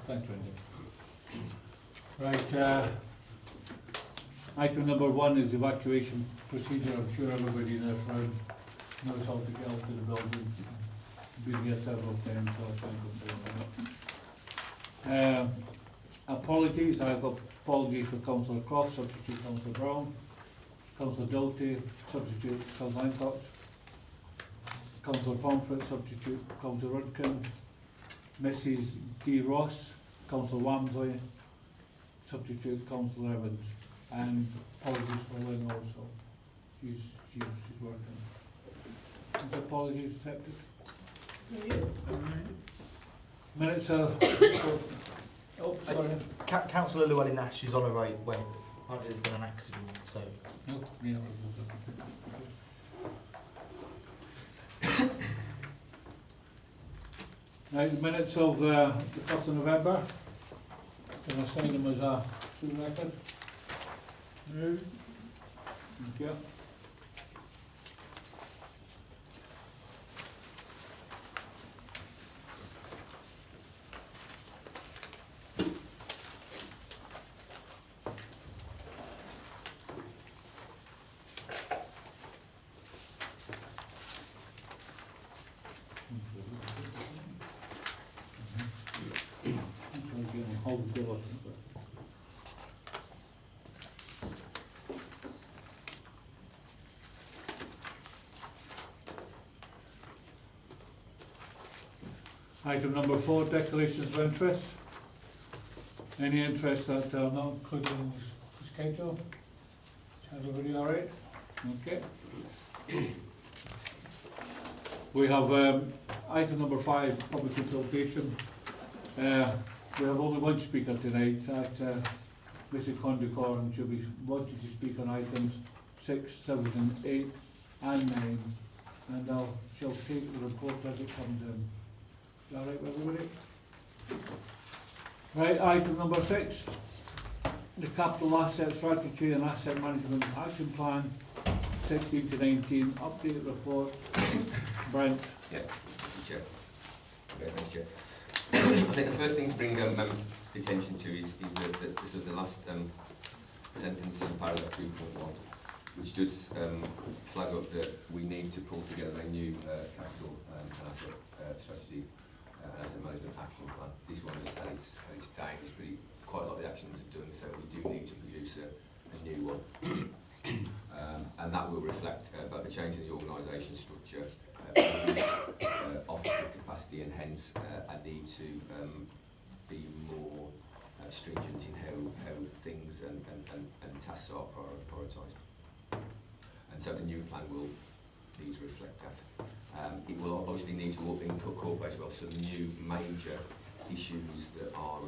Thanks, Randy. Right, item number 1 is evacuation procedure. I'm sure everybody in this room knows how to get out to the building. Been here several times, so I can't go through it. Apologies. I have apologies for Councillor Cross, substitute Councillor Brown, Councillor Doughty, substitute Councillor Hancock, Councillor Pomfret, substitute Councillor Rudkin, Mrs. D. Ross, Councillor Wamsley, substitute Councillor Evans, and apologies for Lynn also. She's working. Is the apologies accepted? Minutes of... oh, sorry. Councillor Llewellyn Nash is on her way when there's been an accident, so... No, yeah. Right, the minutes of the 1st of November. Can I sign them as a true record? No. Thank you. Item number 4, declarations of interest. Any interest that are not included in the schedule? Is everybody all right? Okay. We have item number 5, public consultation. We have only one speaker tonight. That's Mrs. Condicorn. She'll be wanting to speak on items 6, 7 and 8 and 9, and she'll take the report as it comes in. Is that right with everybody? Right, item number 6, the capital asset strategy and asset management action plan 16 to 19 update report. Brent. Yeah, Chair. Okay, thanks, Chair. I think the first thing to bring members' attention to is the last sentence in paragraph 2.1, which does flag up that we need to pull together a new capital and asset strategy and asset management action plan. This one is at its time. It's quite a lot of the actions are done, so we do need to produce a new one. And that will reflect both a change in the organisation structure, officer capacity, and hence a need to be more stringent in how things and tasks are prioritised. And so the new plan will need to reflect that. It will obviously need to incorporate as well some new major issues that are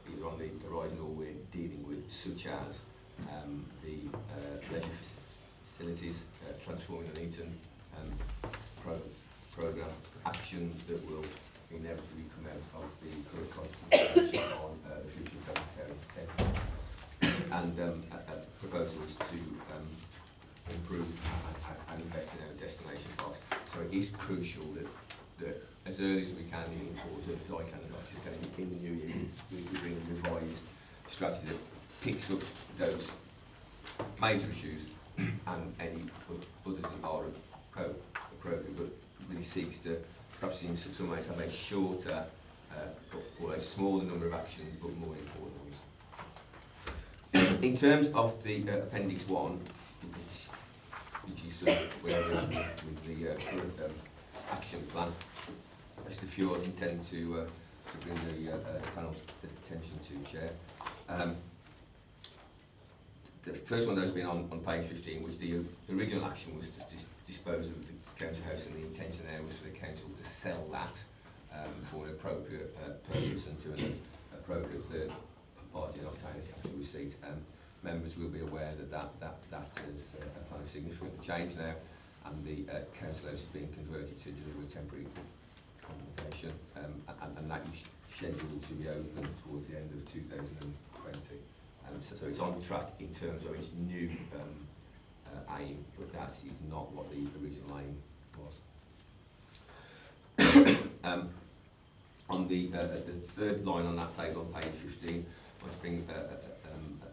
either on the horizon or we're dealing with, such as the leisure facilities, transforming Nuneaton programme, actions that will inevitably come out of the current concentration on the future vegetarian sector, and proposals to improve and invest in our destination parks. So it is crucial that as early as we can, or as early as I can, just getting in the new year, we bring a revised strategy that picks up those major issues and any others that are appropriate, but really seeks to, perhaps in some ways, have a shorter or a smaller number of actions, but more important ones. In terms of the Appendix 1, which is sort of where we're at with the current action plan, Mr. Fjord's intend to bring the panel's attention to, Chair. The first one of those being on page 15, which the original action was to dispose of the council house, and the intention there was for the council to sell that for an appropriate purpose and to an appropriate third party and obtain a capital receipt. Members will be aware that is a significant change now, and the council house is being converted to deliver a temporary accommodation, and that is scheduled to be open towards the end of 2020. So it's on track in terms of its new aim, but that is not what the original aim was. On the third line on that table on page 15, I want to bring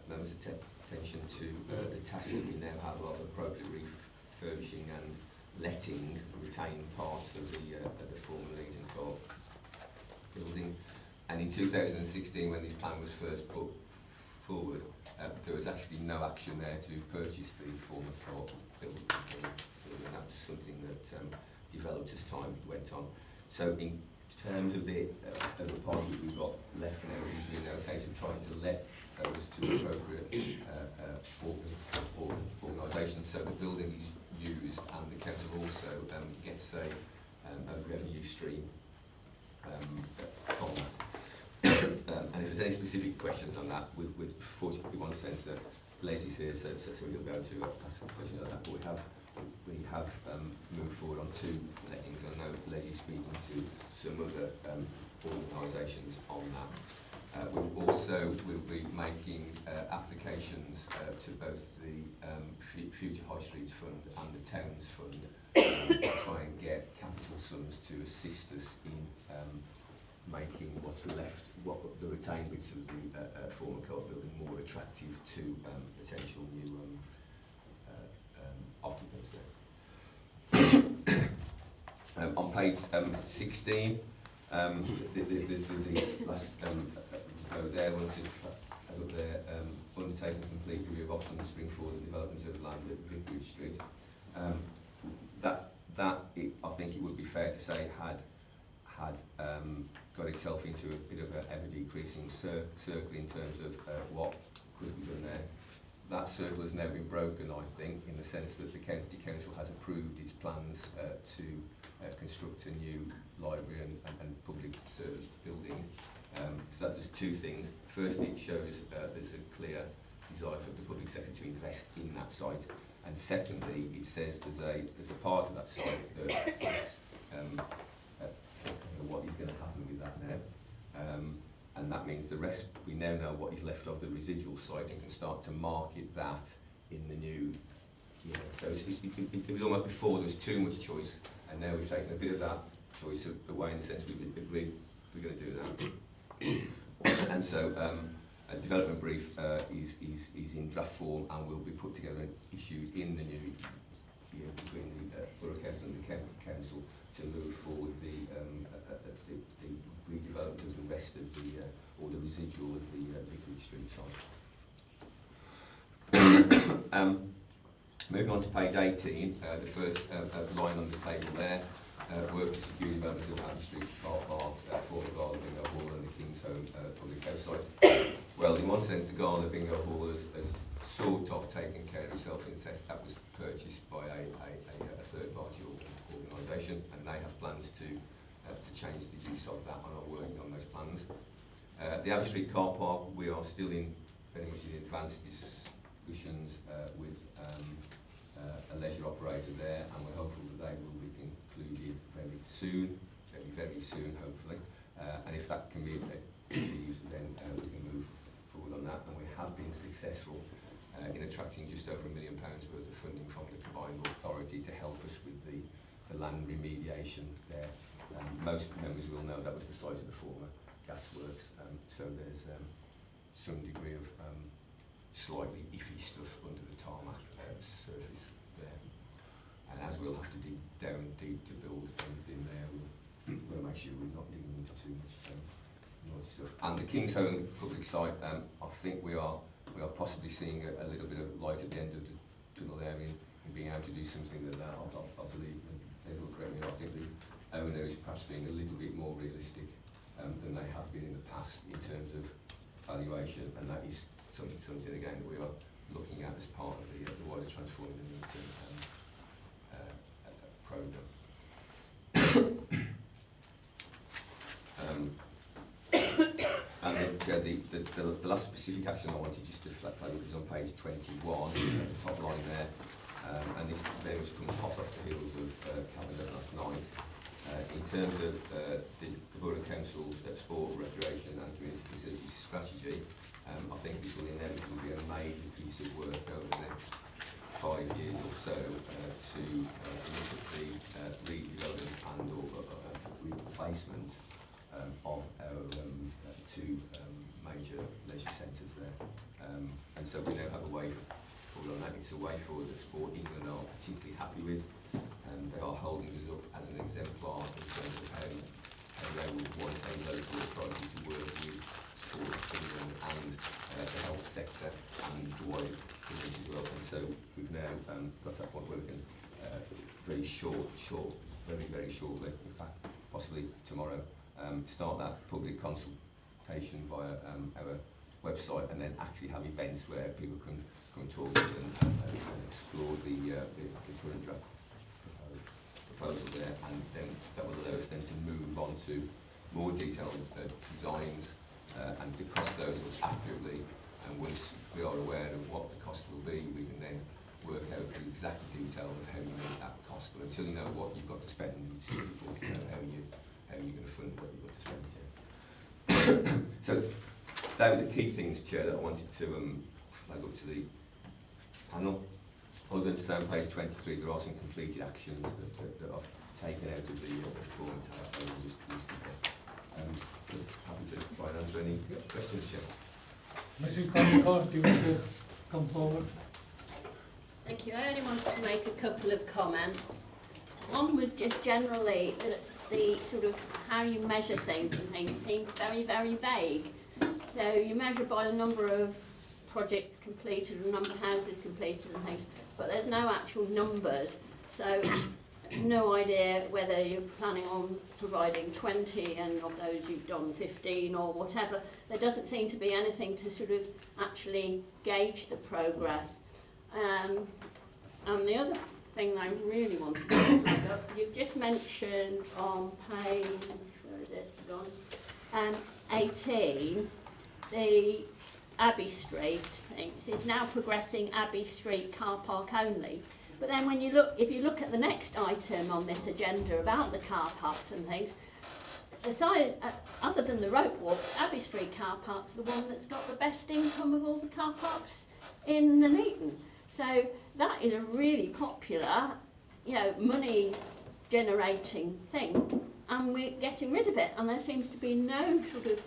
members' attention to the task that we now have of appropriately refurbishing and letting retained parts of the former Nuneaton Court building. And in 2016, when this plan was first put forward, there was actually no action there to purchase the former court building. And that was something that developed as time went on. So in terms of the parts that we've got left now, it's usually no case of trying to let those to appropriate organisations. So the building is used, and the council also gets a revenue stream from that. And if there's any specific questions on that, with fortunately one sense that Leslie's here, so we'll be able to ask some questions on that. But we have moved forward on 2 lettings. I know Leslie's speaking to some other organisations on that. We'll be making applications to both the Future High Streets Fund and the Towns Fund to try and get capital sums to assist us in making what's left, the retained bits of the former court building more attractive to potential new occupants there. On page 16, the last row there, undertake a complete review of options to bring forward the development of land at Vicarage Street. I think it would be fair to say had got itself into a bit of an ever-decreasing circle in terms of what could be done there. That circle has now been broken, I think, in the sense that the County Council has approved its plans to construct a new library and public service building. So that there's 2 things. Firstly, it shows there's a clear desire for the public sector to invest in that site, and secondly, it says there's a part of that site that is what is going to happen with that now, and that means the rest, we now know what is left of the residual site and can start to market that in the new year. So it was almost before there was too much choice, and now we've taken a bit of that choice away in the sense we've agreed we're going to do that. And so a development brief is in draft form and will be put together and issued in the new year between the Borough Council and the County Council to move forward the redevelopment of the rest of or the residual of the Vicarage Street site. Moving on to page 18, the first line on the table there, work to secure development of Abbey Street car park, former Gala Bingo Hall and the King's Home public house site. Well, in one sense, the Gala Bingo Hall has sort of taken care of itself in the sense that was purchased by a third-party organisation, and they have plans to change the use of that and are working on those plans. The Abbey Street car park, we are still in very much in advanced discussions with a leisure operator there, and we're hopeful that they will be concluded very soon, very soon hopefully, and if that can be achieved, then we can move forward on that. And we have been successful in attracting just over £1 million worth of funding from the Combined Authority to help us with the land remediation there. Most members will know that was the site of the former gasworks, so there's some degree of slightly iffy stuff under the tarmac surface there. And as we'll have to dig down deep to build anything there, we'll make sure we're not digging into too much naughty stuff. And the King's Home public site, I think we are possibly seeing a little bit of light at the end of the tunnel there in being able to do something that I believe, and they will correct me, I think the owner is perhaps being a little bit more realistic than they have been in the past in terms of valuation, and that is something again that we are looking at as part of the wider Transforming the Nuneaton programme. And the last specific action I wanted just to flag up is on page 21, the top line there, and this very much comes hot off the heels of Cabinet last night. In terms of the Borough Council's sport, recreation and community facilities strategy, I think this will inevitably be a major piece of work over the next 5 years or so to look at the redevelopment and or replacement of two major leisure centres there. And so we now have a way forward on that. It's a way forward that Sport England are particularly happy with. They are holding us up as an exemplar in terms of how they would want a local authority to work with Sport England and the health sector and the wider community as well. And so we've now got to that point where we can very very shortly, in fact possibly tomorrow, start that public consultation via our website, and then actually have events where people can come and talk to us and explore the current draft proposal there, and then that will allow us then to move on to more detailed designs and to cost those up accurately. And once we are aware of what the cost will be, we can then work out the exact detail of how you make that cost. But until you know what you've got to spend, it's difficult to know how you're going to fund what you've got to spend. Yeah. So they were the key things, Chair, that I wanted to flag up to the panel. Other than to say on page 23, there are some completed actions that are taken out of the performance I was just listed there. So happy to try and answer any questions, Chair. Mrs. Connicott, do you want to come forward? Thank you. I only wanted to make a couple of comments. One was just generally that the sort of how you measure things and things seems very, very vague. So you measure by the number of projects completed, the number of houses completed and things, but there's no actual numbers. So no idea whether you're planning on providing 20 and of those you've done 15 or whatever. There doesn't seem to be anything to sort of actually gauge the progress. And the other thing I really wanted to flag up, you've just mentioned on page, where is it, 18, the Abbey Street thing. It's now progressing Abbey Street car park only. But then when you look, if you look at the next item on this agenda about the car parks and things, aside, other than the rope walk, Abbey Street car park's the one that's got the best income of all the car parks in Nuneaton. So that is a really popular, money generating thing, and we're getting rid of it. And there seems to be no sort of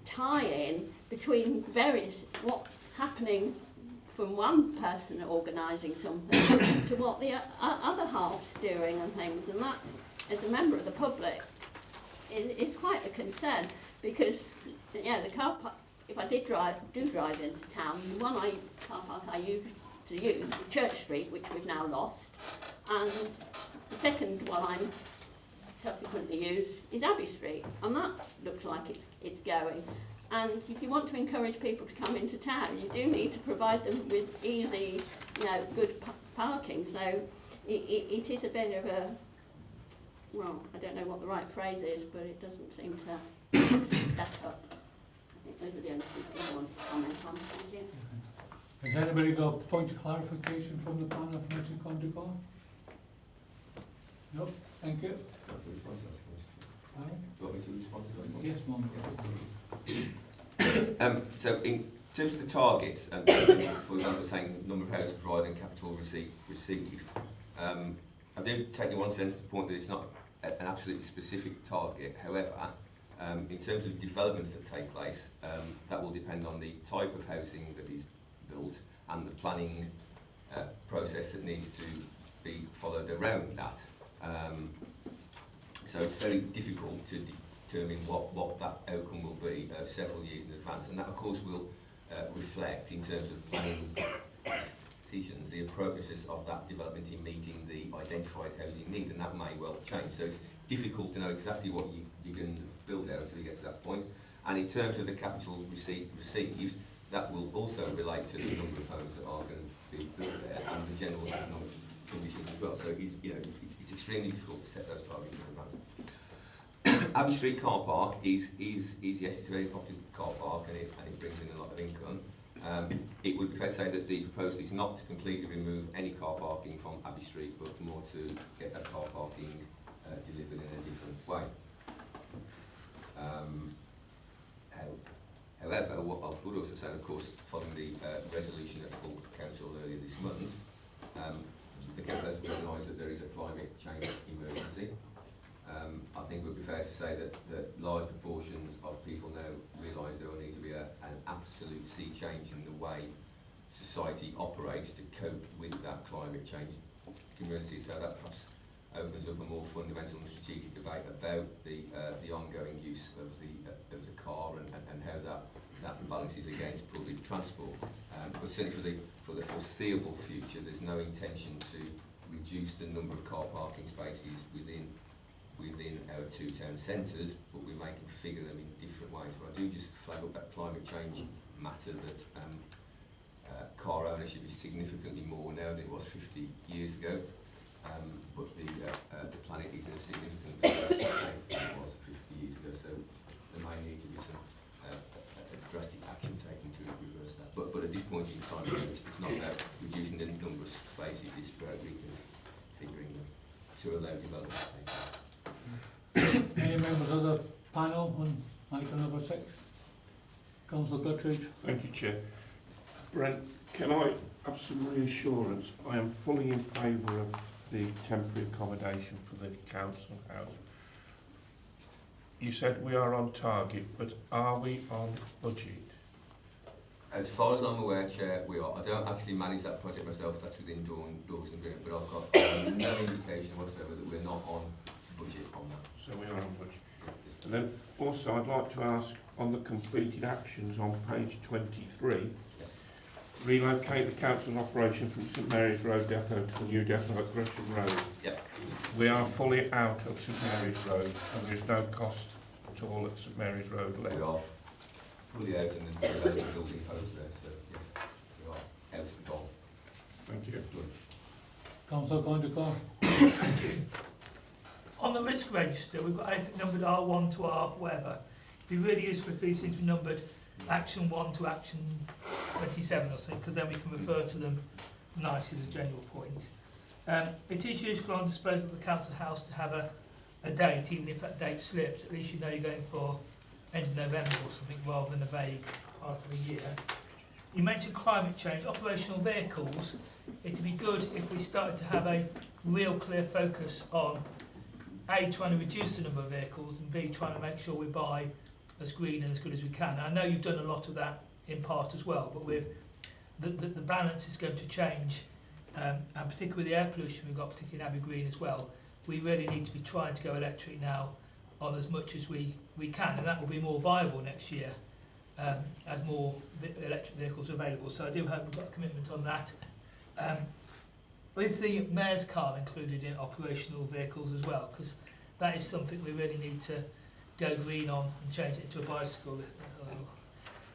tie-in between what's happening from one person organising something to what the other half's doing and things. And that, as a member of the public, is quite a concern, because the car park, if I do drive into town, the car park I used to use was Church Street, which we've now lost, and the second one I subsequently used is Abbey Street, and that looks like it's going. And if you want to encourage people to come into town, you do need to provide them with easy, good parking. So it is a bit of a, well, I don't know what the right phrase is, but it doesn't seem to stack up. I think those are the only two things I want to comment on. Thank you. Has anybody got a point of clarification from the panel from Mrs. Connicott? No, thank you. Do you want me to respond to that? Yes, Mum. So in terms of the targets, for example, saying number of houses provided and capital received, I do take in one sense the point that it's not an absolutely specific target. However, in terms of developments that take place, that will depend on the type of housing that is built and the planning process that needs to be followed around that. So it's very difficult to determine what that outcome will be several years in advance, and that of course will reflect in terms of planning decisions the appropriateness of that development in meeting the identified housing need, and that may well change. So it's difficult to know exactly what you can build out until you get to that point. And in terms of the capital received, that will also relate to the number of homes that are going to be built there and the general economic conditions as well. So it's extremely difficult to set those targets in advance. Abbey Street car park is yes, it's a very popular car park, and it brings in a lot of income. It would be fair to say that the proposal is not to completely remove any car parking from Abbey Street, but more to get that car parking delivered in a different way. However, what I would also say, of course, following the resolution at full council earlier this month, the council has recognised that there is a climate change emergency. I think it would be fair to say that large proportions of people now realise there will need to be an absolute sea change in the way society operates to cope with that climate change community. So that perhaps opens up a more fundamental and strategic debate about the ongoing use of the car and how that balances against public transport. But certainly for the foreseeable future, there's no intention to reduce the number of car parking spaces within our two town centres, but we may configure them in different ways. But I do just flag up that climate change matter that car ownership is significantly more now than it was 50 years ago, but the planet is in a significantly better state than it was 50 years ago, so there may need to be some drastic action taken to reverse that. But at this point in time, it's not about reducing the number of spaces, it's about reconfiguring them to allow development to take place. Any members of the panel on item number 6? Councillor Guttridge. Thank you, Chair. Brent, can I have some reassurance? I am fully in favour of the temporary accommodation for the council house. You said we are on target, but are we on budget? As far as I'm aware, Chair, we are. I don't actually manage that project myself, that's within Doors and Green, but I've got no indication whatsoever that we're not on budget on that. So we are on budget. And then also I'd like to ask on the completed actions on page 23, relocate the council's operation from St Mary's Road depot to the new depot at Gresham Road. Yep. We are fully out of St Mary's Road and there is no cost at all at St Mary's Road left. We are fully out and there's no building codes there, so yes, we are out and gone. Thank you. Councillor Coyne-Decore. On the risk register, we've got anything numbered R1 to R whatever. It'd be really useful if these things were numbered action 1 to action 27 or something, because then we can refer to them nicely as a general point. It is useful on disposal of the council house to have a date, even if that date slips, at least you know you're going for end of November or something rather than a vague part of a year. You mentioned climate change, operational vehicles. It'd be good if we started to have a real clear focus on A, trying to reduce the number of vehicles, and B, trying to make sure we buy as green and as good as we can. I know you've done a lot of that in part as well, but with the balance is going to change, and particularly with the air pollution we've got, particularly in Abbey Green as well, we really need to be trying to go electric now on as much as we can, and that will be more viable next year as more electric vehicles are available. So I do hope we've got a commitment on that. Is the mayor's car included in operational vehicles as well? Because that is something we really need to go green on and change it to a bicycle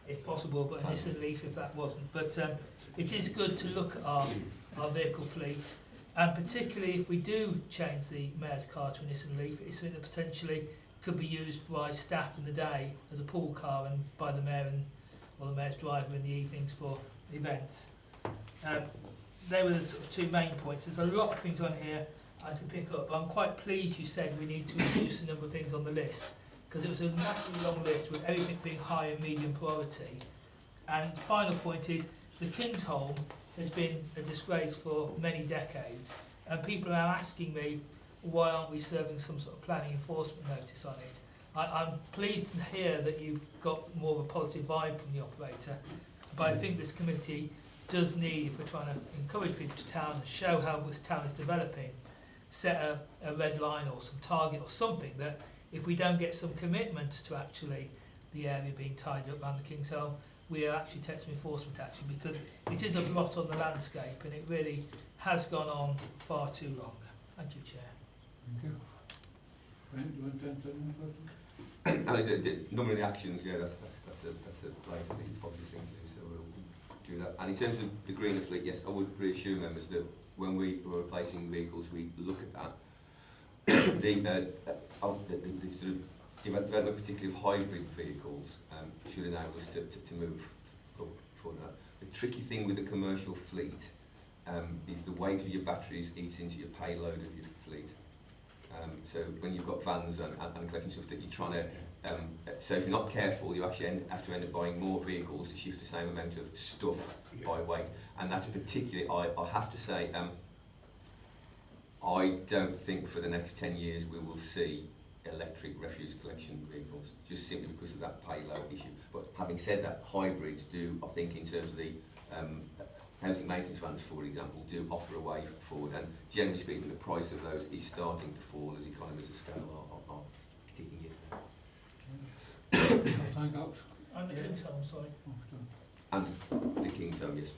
if possible, but an Nissan Leaf if that wasn't. But it is good to look at our vehicle fleet, and particularly if we do change the mayor's car to a Nissan Leaf, it's something that potentially could be used by staff in the day as a pool car and by the mayor or the mayor's driver in the evenings for events. They were the sort of two main points. There's a lot of things on here I could pick up. I'm quite pleased you said we need to reduce the number of things on the list, because it was a massively long list with everything being high and medium priority. And the final point is the Kingsholm has been a disgrace for many decades, and people are asking me why aren't we serving some sort of planning enforcement notice on it. I'm pleased to hear that you've got more of a positive vibe from the operator, but I think this committee does need, if we're trying to encourage people to town and show how this town is developing, set a red line or some target or something that if we don't get some commitment to actually the area being tidied up around the Kingsholm, we actually take some enforcement action, because it is a blot on the landscape and it really has gone on far too long. Thank you, Chair. Thank you. Brent, do you want to answer any questions? The number of the actions, yeah, that's a blatantly obvious thing to do, so we'll do that. And in terms of the greener fleet, yes, I would reassure members that when we were replacing vehicles, we look at that. the sort of development, particularly of hybrid vehicles, should enable us to move forward. The tricky thing with the commercial fleet is the weight of your batteries eats into your payload of your fleet. So when you've got vans and collecting stuff that you're trying to, so if you're not careful, you actually have to end up buying more vehicles to shift the same amount of stuff by weight. And that's particularly, I have to say, I don't think for the next 10 years we will see electric refuse collection vehicles, just simply because of that payload issue. But having said that, hybrids do, I think, in terms of the housing maintenance funds, for example, do offer a way forward, and generally speaking, the price of those is starting to fall as economies of scale are kicking in. Thank you. I'm the King's Home, sorry. And the King's Home, yes,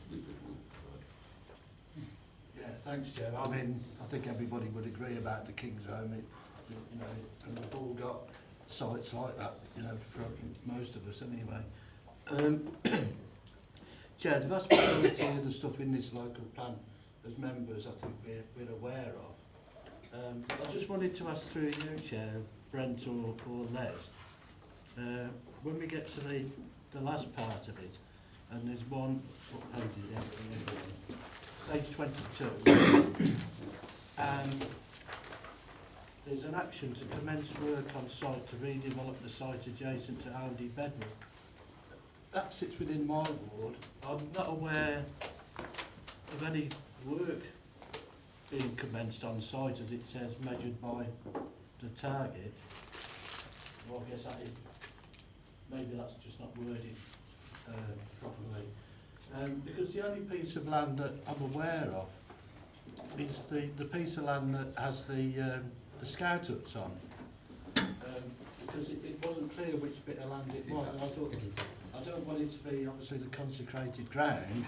Yeah, thanks, Chair. I mean, I think everybody would agree about the King's Home. You know, and we've all got sites like that, you know, for most of us anyway. Chair, the vast majority of the stuff in this local plan, as members, I think we're aware of. I just wanted to ask through you, Chair, Brent or Les, when we get to the last part of it, and there's one, what page is it? Page 22, and there's an action to commence work on site to redevelop the site adjacent to Aldi Bedworth. That sits within my ward. I'm not aware of any work being commenced on site, as it says, measured by the target. Well, I guess that is, maybe that's just not worded properly. Because the only piece of land that I'm aware of is the piece of land that has the scout huts on. Because it wasn't clear which bit of land it was, and I thought, I don't want it to be obviously the consecrated ground.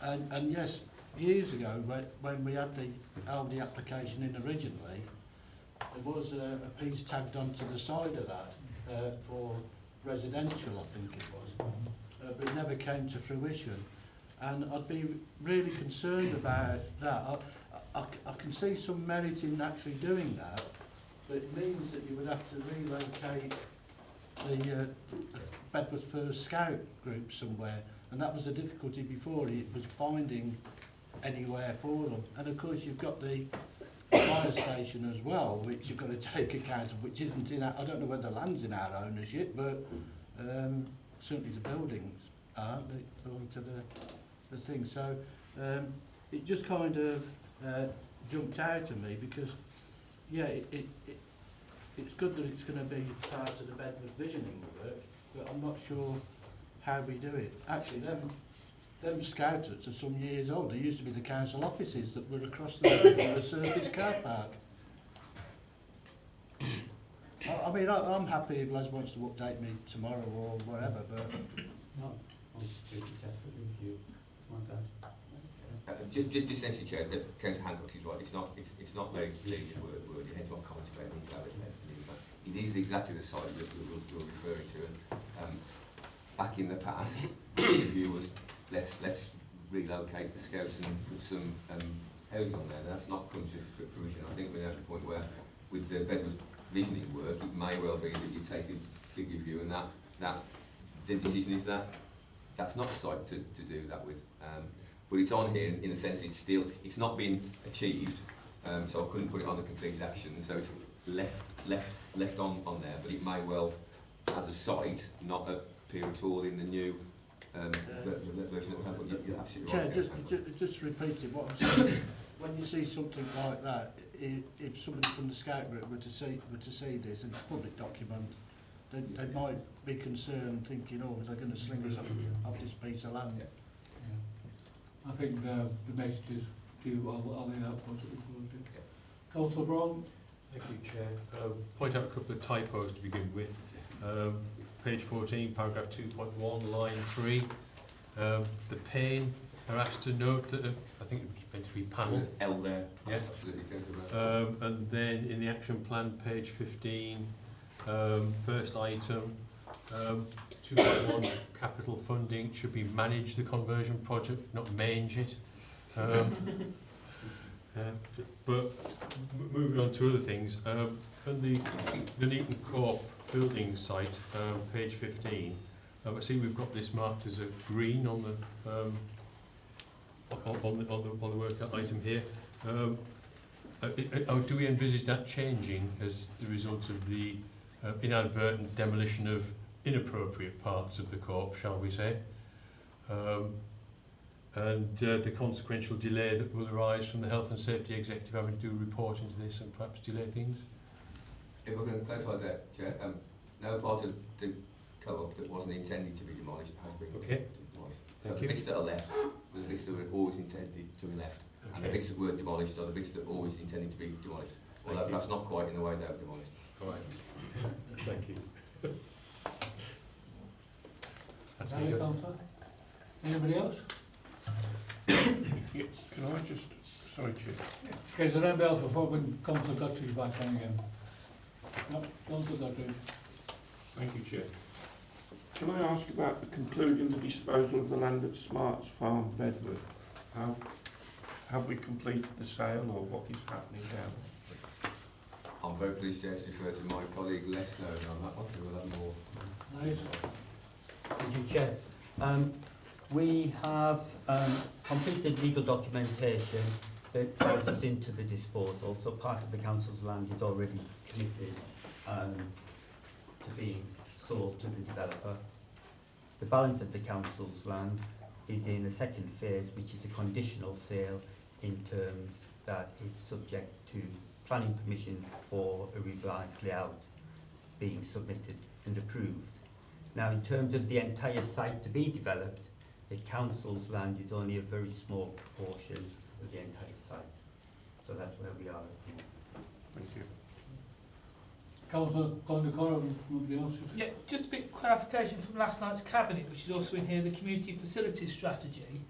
And yes, years ago, when we had the Aldi application in originally, there was a piece tagged onto the side of that for residential, I think it was, but it never came to fruition. And I'd be really concerned about that. I can see some merit in actually doing that, but it means that you would have to relocate the Bedworth First Scout group somewhere, and that was a difficulty before. It was finding anywhere for them. And of course you've got the fire station as well, which you've got to take account of, which isn't in our, I don't know whether the land's in our ownership, but certainly the buildings are, they belong to the thing. So it just kind of jumped out at me because, yeah, it's good that it's going to be part of the Bedworth visioning work, but I'm not sure how we do it. Actually, them scout huts are some years old. There used to be the council offices that were across the surface car park. I mean, I'm happy if Les wants to update me tomorrow or whatever, but... No, I'll take it separately if you want that. Just essentially, Chair, that Councillor Hancock is right. It's not very clearly worded. Hence my comments about it is exactly the site that we're referring to. And back in the past, the view was let's relocate the scouts and put some housing on there. That's not come to fruition. I think we're at the point where, with the Bedworth visioning work, it may well be that you take a bigger view, and that the decision is that that's not a site to do that with. But it's on here in a sense. It's not been achieved, so I couldn't put it on the completed action. So it's left on there. But it may well, as a site, not appear at all in the new version that we have. But you're absolutely right. Chair, just repeating what I'm saying. When you see something like that, if somebody from the scout group were to see this, and it's a public document, they might be concerned, thinking, oh, they're going to sling us off this piece of land. Yeah. I think the message is to I'll lay out what it will do. Councillor Brown. Thank you, Chair. Point out a couple of typos to begin with. Page 14, paragraph 2.1, line 3. The pane are asked to note that I think it's meant to be panel. L there. Yeah. Absolutely. And then in the action plan, page 15, first item, 2.1, capital funding should be manage the conversion project, not mange it. But moving on to other things, on the Nuneaton Co-op building site, page 15, I see we've got this marked as a green on the workout item here. Do we envisage that changing as the result of the inadvertent demolition of inappropriate parts of the co-op, shall we say? and the consequential delay that will arise from the Health and Safety Executive having to do a report into this and perhaps delay things. If I can clarify that, Chair, no part of the co-op that wasn't intended to be demolished has been Okay. demolished. So Thank the you. bits that are left, the bits that were always intended to be left, and the Okay. bits that were demolished are the bits that were always intended to be demolished. Although Thank you. perhaps not quite in the way they were demolished. All right. Thank you. That's Thank you, me. councillor. Anybody else? Yeah, can I just, sorry Chair, Okay, is there anybody else before we councillor Guthrie's back in again? No, councillor Guthrie. thank you Chair. Can I ask about the concluding the disposal of the land at Smarts Farm, Bedworth? Have we completed the sale or what is happening now? I'm very pleased, Chair, to refer to my colleague Les Snowden on that one, who will have more. Nice. Thank you, Chair. We have completed legal documentation that ties us into the disposal, so part of the council's land is already committed to being sold to the developer. The balance of the council's land is in a second phase, which is a conditional sale in terms that it's subject to planning permission for a revised layout being submitted and approved. Now, in terms of the entire site to be developed, the council's land is only a very small proportion of the entire site. So that's where we are at the moment. Thank you. Councillor Condicoro, nobody else? Yeah, just a bit of clarification from last night's cabinet, which is also in here, the community facilities strategy.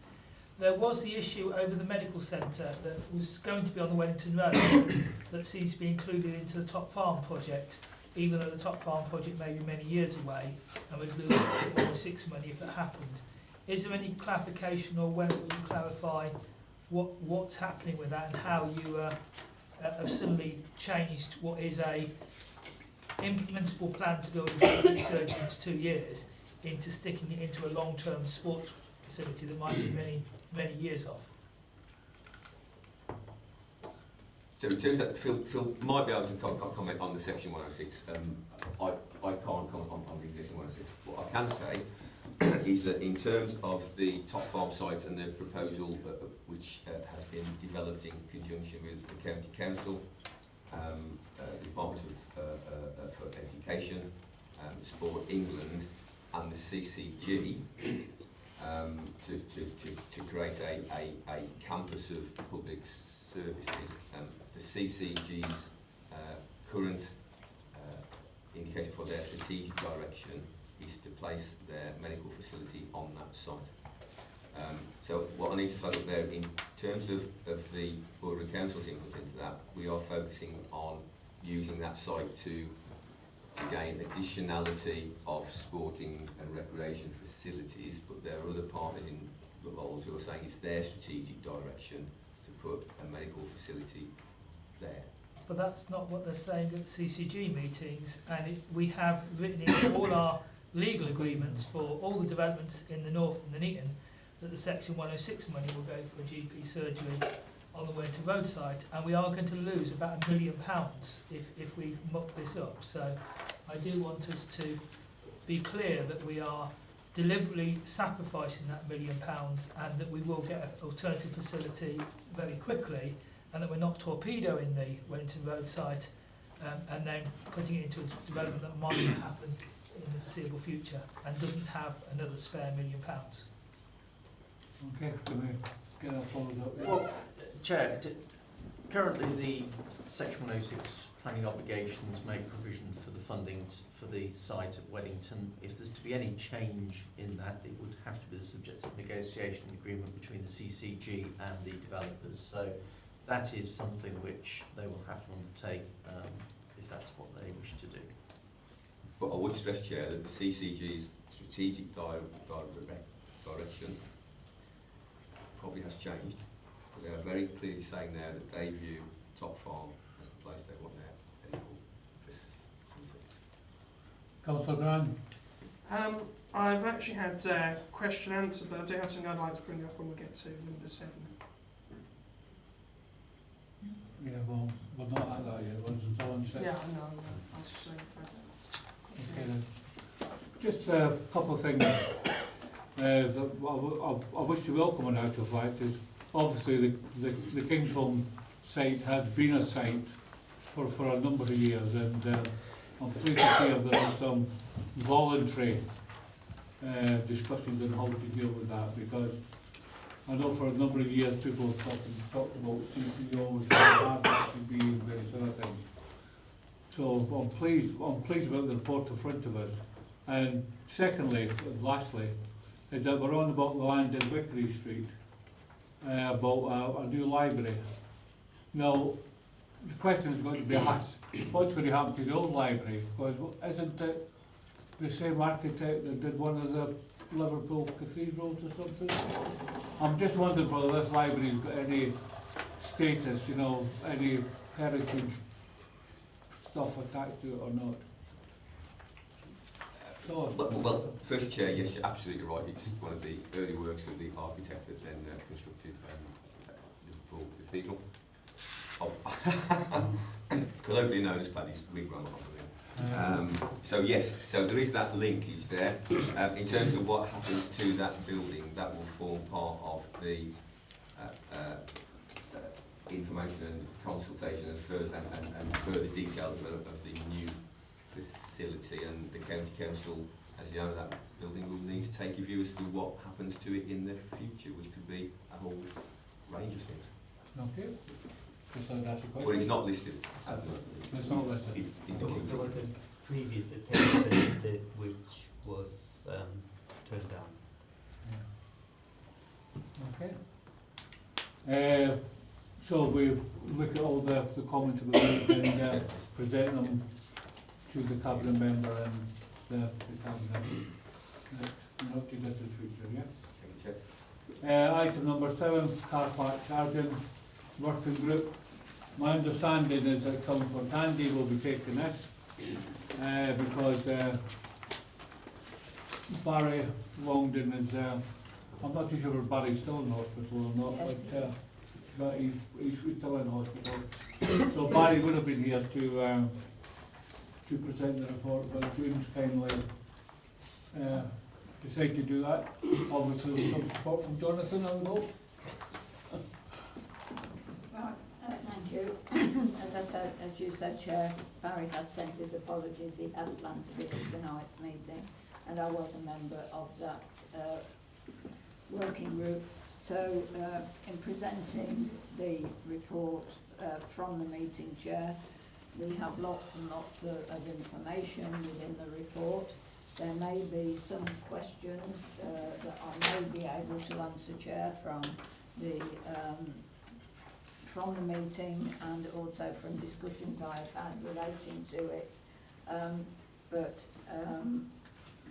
There was the issue over the medical centre that was going to be on the Wellington Road that seems to be included into the Top Farm project, even though the Top Farm project may be many years away and would lose all the 6 money if that happened. Is there any clarification, or when will you clarify what's happening with that and how you have suddenly changed what is a implementable plan to build a research into 2 years into sticking it into a long-term sports facility that might be many years off? So in terms of, Phil might be able to comment on the section 106. I can't comment on the existing 106. What I can say is that in terms of the Top Farm site and the proposal which has been developed in conjunction with the County Council, the Department for Education, Sport England and the CCG, to create a campus of public services. The CCG's current indication for their strategic direction is to place their medical facility on that site. So what I need to flag up there, in terms of the Borough Council's input into that, we are focusing on using that site to gain additionality of sporting and recreation facilities, but there are other partners involved who are saying it's their strategic direction to put a medical facility there. But that's not what they're saying at CCG meetings, and we have written in all our legal agreements for all the developments in the north and the Nuneaton that the Section 106 money will go for a GP surgery on the Wellington Road site, and we are going to lose about £1 million if we muck this up. So I do want us to be clear that we are deliberately sacrificing that £1 million and that we will get an alternative facility very quickly, and that we're not torpedoing the Wellington Road site and then putting it into a development that might not happen in the foreseeable future and doesn't have another spare £1 million. Okay, can we get that followed up? Well, Chair, currently the Section 106 planning obligations make provision for the funding for the site at Weddington. If there's to be any change in that, it would have to be the subject of negotiation agreement between the CCG and the developers. So that is something which they will have to undertake if that's what they wish to do. But I would stress, Chair, that the CCG's strategic direction probably has changed, but they are very clearly saying there that they view Top Farm as the place they want their medical facility. Councillor Graham. I've actually had question answer, but I do have something I'd like to bring up when we get to number 7. Yeah, well, we're not at that yet, once it's all said. Yeah, I know. I was just saying about that. Okay then. Just a couple of things. I wish to welcome an out of light is obviously the Kingsholm site has been a site for a number of years, and I'm pleased to hear there are some voluntary discussions on how to deal with that, because I know for a number of years people have talked about CPOs and RBB and various other things. So I'm pleased about the report in front of us. And secondly, lastly, is that we're on about the land in Vickery Street, about a new library. Now, the question is going to be asked, what's going to happen to the old library? Because isn't it the same architect that did one of the Liverpool cathedrals or something? I'm just wondering whether this library's got any status, you know, any heritage stuff attached to it or not. Well, first Chair, yes, you're absolutely right. It's one of the early works of the architect that then constructed Liverpool Cathedral. Colloquially known as Paddy's Wigwam, I believe. So yes, so there is that linkage there. In terms of what happens to that building, that will form part of the information and consultation and further details of the new facility, and the County Council, as the owner of that building, will need to take a view as to what happens to it in the future, which could be a whole range of things. Okay. Just like that's a question. But it's not listed. It's not listed. Is the There key was a previous attempt listed which was turned down. Yeah. Okay. So we look at all the comments about it and present them to the cabinet member and the cabinet. Not to distant future, yeah? Item number 7, car park charging working group. My understanding is that Councillor Tandy will be taking this because Barry Longdon is, I'm not too sure if Barry's still in hospital or not, Yes. but he's still in hospital. So Barry would have been here to present the report, but June's kindly decided to do that. Obviously with some support from Jonathan, I would hope. Thank you. As you said, Chair, Barry has sent his apologies. He had planned to visit tonight's meeting, and I was a member of that working group. So, in presenting the report from the meeting, Chair, we have lots and lots of information within the report. There may be some questions that I may be able to answer, Chair, from the meeting and also from discussions I've had relating to it. But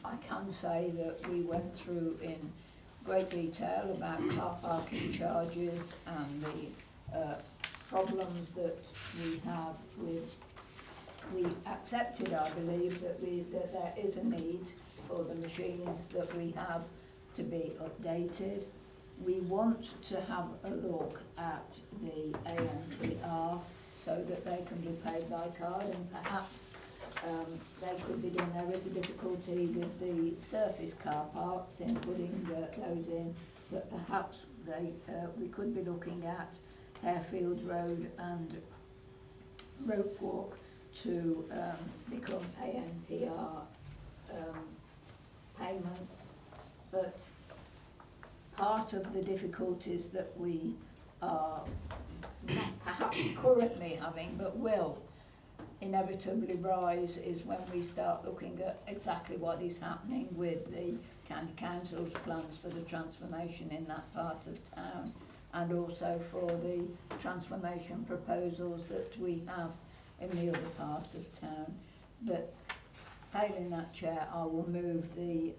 I can say that we went through in great detail about car parking charges and the problems that we have with. We accepted, I believe, that there is a need for the machines that we have to be updated. We want to have a look at the ANPR so that they can be paid by card, and perhaps they could be done. There is a difficulty with the surface car parks in putting those in, but perhaps we could be looking at Harefield Road and Rope Walk to become ANPR payments. But part of the difficulties that we are not perhaps currently having, but will inevitably rise, is when we start looking at exactly what is happening with the County Council's plans for the transformation in that part of town, and also for the transformation proposals that we have in the other part of town. But failing that, Chair, I will move the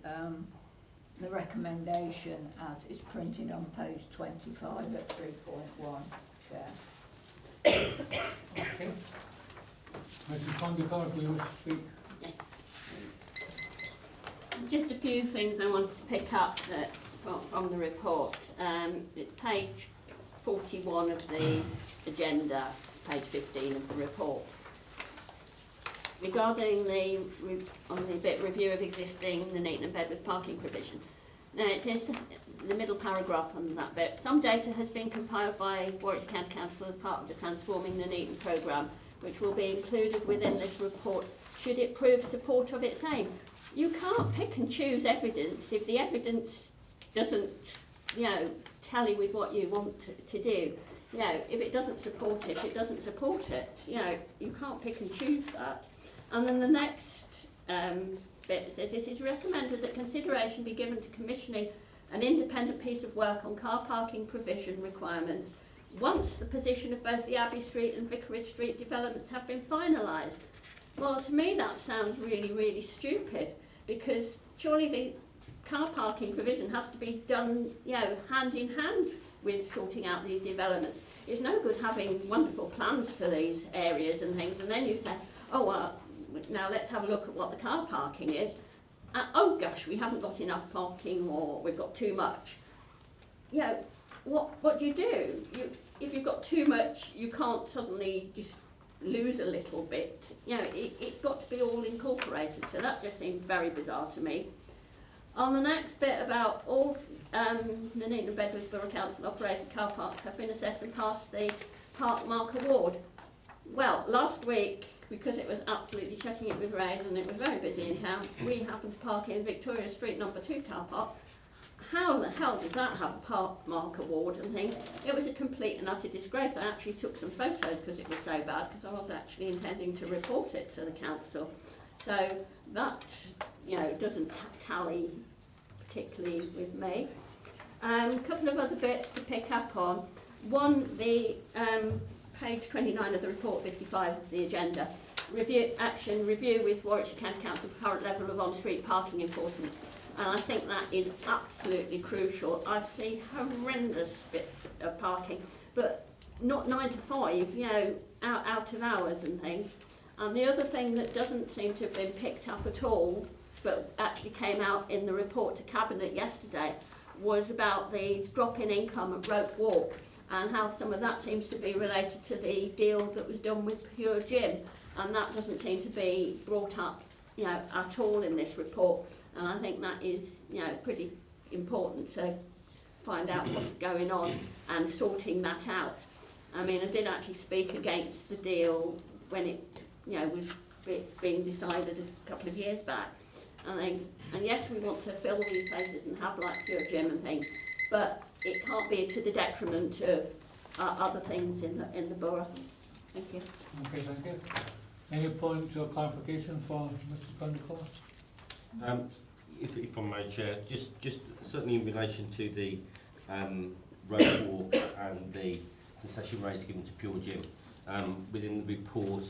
recommendation as is printed on page 25 at 3.1, Chair. Okay. Mrs. Condicard, do you wish to speak? Yes. Just a few things I wanted to pick up from the report. It's page 41 of the agenda, page 15 of the report. Regarding the review of existing Nuneaton and Bedworth parking provision, Now it is the middle paragraph on that bit. Some data has been compiled by Warwickshire County Council as part of the Transforming Nuneaton programme, which will be included within this report should it prove support of its aim. You can't pick and choose evidence if the evidence doesn't, tally with what you want to do. If it doesn't support it, it doesn't support it. You can't pick and choose that. And then the next bit says, it is recommended that consideration be given to commissioning an independent piece of work on car parking provision requirements once the position of both the Abbey Street and Vicarage Street developments have been finalised. Well, to me that sounds really, really stupid, because surely the car parking provision has to be done, hand in hand with sorting out these developments. It's no good having wonderful plans for these areas and things, and then you say, oh, well, now let's have a look at what the car parking is. Oh gosh, we haven't got enough parking, or we've got too much. What do? If you've got too much, you can't suddenly just lose a little bit. It's got to be all incorporated, so that just seemed very bizarre to me. On the next bit about all Nuneaton and Bedworth Borough Council operated car parks have been assessed and passed the Park Mark Award. Well, last week, because it was absolutely chucking it with rain and it was very busy in town, we happened to park in Victoria Street number 2 car park. How the hell does that have a Park Mark Award and things? It was a complete and utter disgrace. I actually took some photos because it was so bad, because I was actually intending to report it to the council. So that, doesn't tally particularly with me. A couple of other bits to pick up on. One, the page 29 of the report, 55 of the agenda. Review with Warwickshire County Council current level of on-street parking enforcement. And I think that is absolutely crucial. I see horrendous bits of parking, but not 9 to 5, out of hours and things. And the other thing that doesn't seem to have been picked up at all, but actually came out in the report to Cabinet yesterday, was about the drop in income at Rope Walk, and how some of that seems to be related to the deal that was done with Pure Gym, and that doesn't seem to be brought up, at all in this report. And I think that is, pretty important to find out what's going on and sorting that out. I mean, I did actually speak against the deal when it, was being decided a couple of years back. And yes, we want to fill these places and have like Pure Gym and things, but it can't be to the detriment of other things in the borough. Thank you. Okay, thank you. Any points or clarification for Mr. Prendergast? If I may, Chair, just certainly in relation to the road walk and the concession rates given to Pure Gym, within the report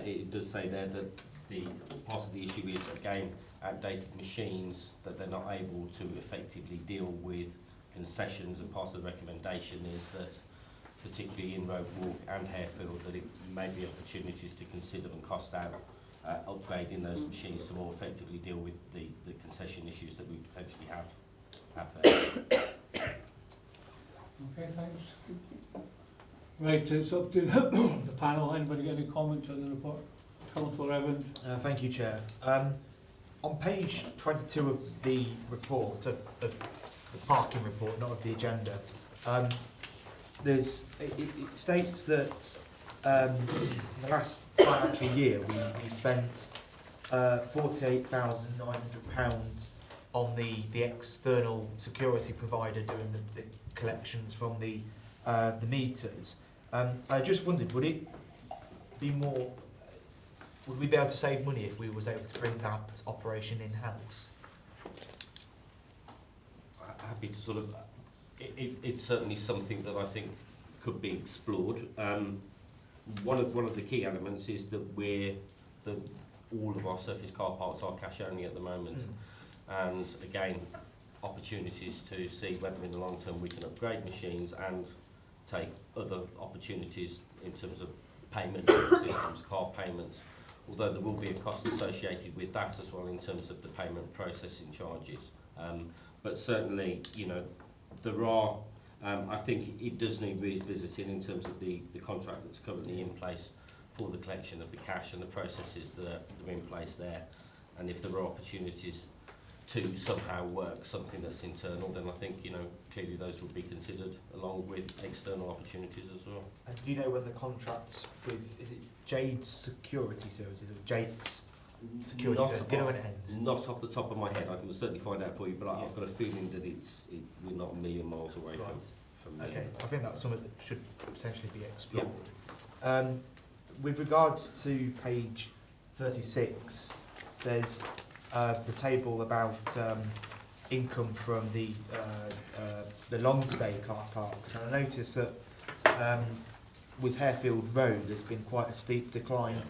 it does say there that the part of the issue is, again, outdated machines, that they're not able to effectively deal with concessions, and part of the recommendation is that, particularly in Road Walk and Harefield, that it may be opportunities to consider and cost out upgrading those machines to more effectively deal with the concession issues that we potentially have there. Okay, thanks. Right, it's up to the panel. Anybody got any comments on the report? Councillor Evans. Thank you, Chair. On page 22 of the report, of the parking report, not of the agenda, it states that in the last financial year we spent £48,900 on the external security provider doing the collections from the meters. I just wondered, would we be able to save money if we was able to bring that operation in-house? Happy to sort of, it's certainly something that I think could be explored. One of the key elements is that all of our surface car parks are cash only at the moment, and again, opportunities to see whether in the long term we can upgrade machines and take other opportunities in terms of payment systems, car payments, although there will be a cost associated with that as well in terms of the payment processing charges. But certainly, there are, I think it does need revisiting in terms of the contract that's currently in place for the collection of the cash and the processes that are in place there. And if there are opportunities to somehow work something that's internal, then I think, you know, clearly those would be considered along with external opportunities as well. And do you know when the contracts with, is it Jade Security Services or Jake's Security Not Services, do you know when it ends? Not off the top of my head, I can certainly find out for you, but I've got a feeling that we're not a million miles away Right. from Okay, I think that's something that should potentially be explored. With regards to page 36, there's the table about income from the long stay car parks, and I noticed that with Harefield Road there's been quite a steep decline.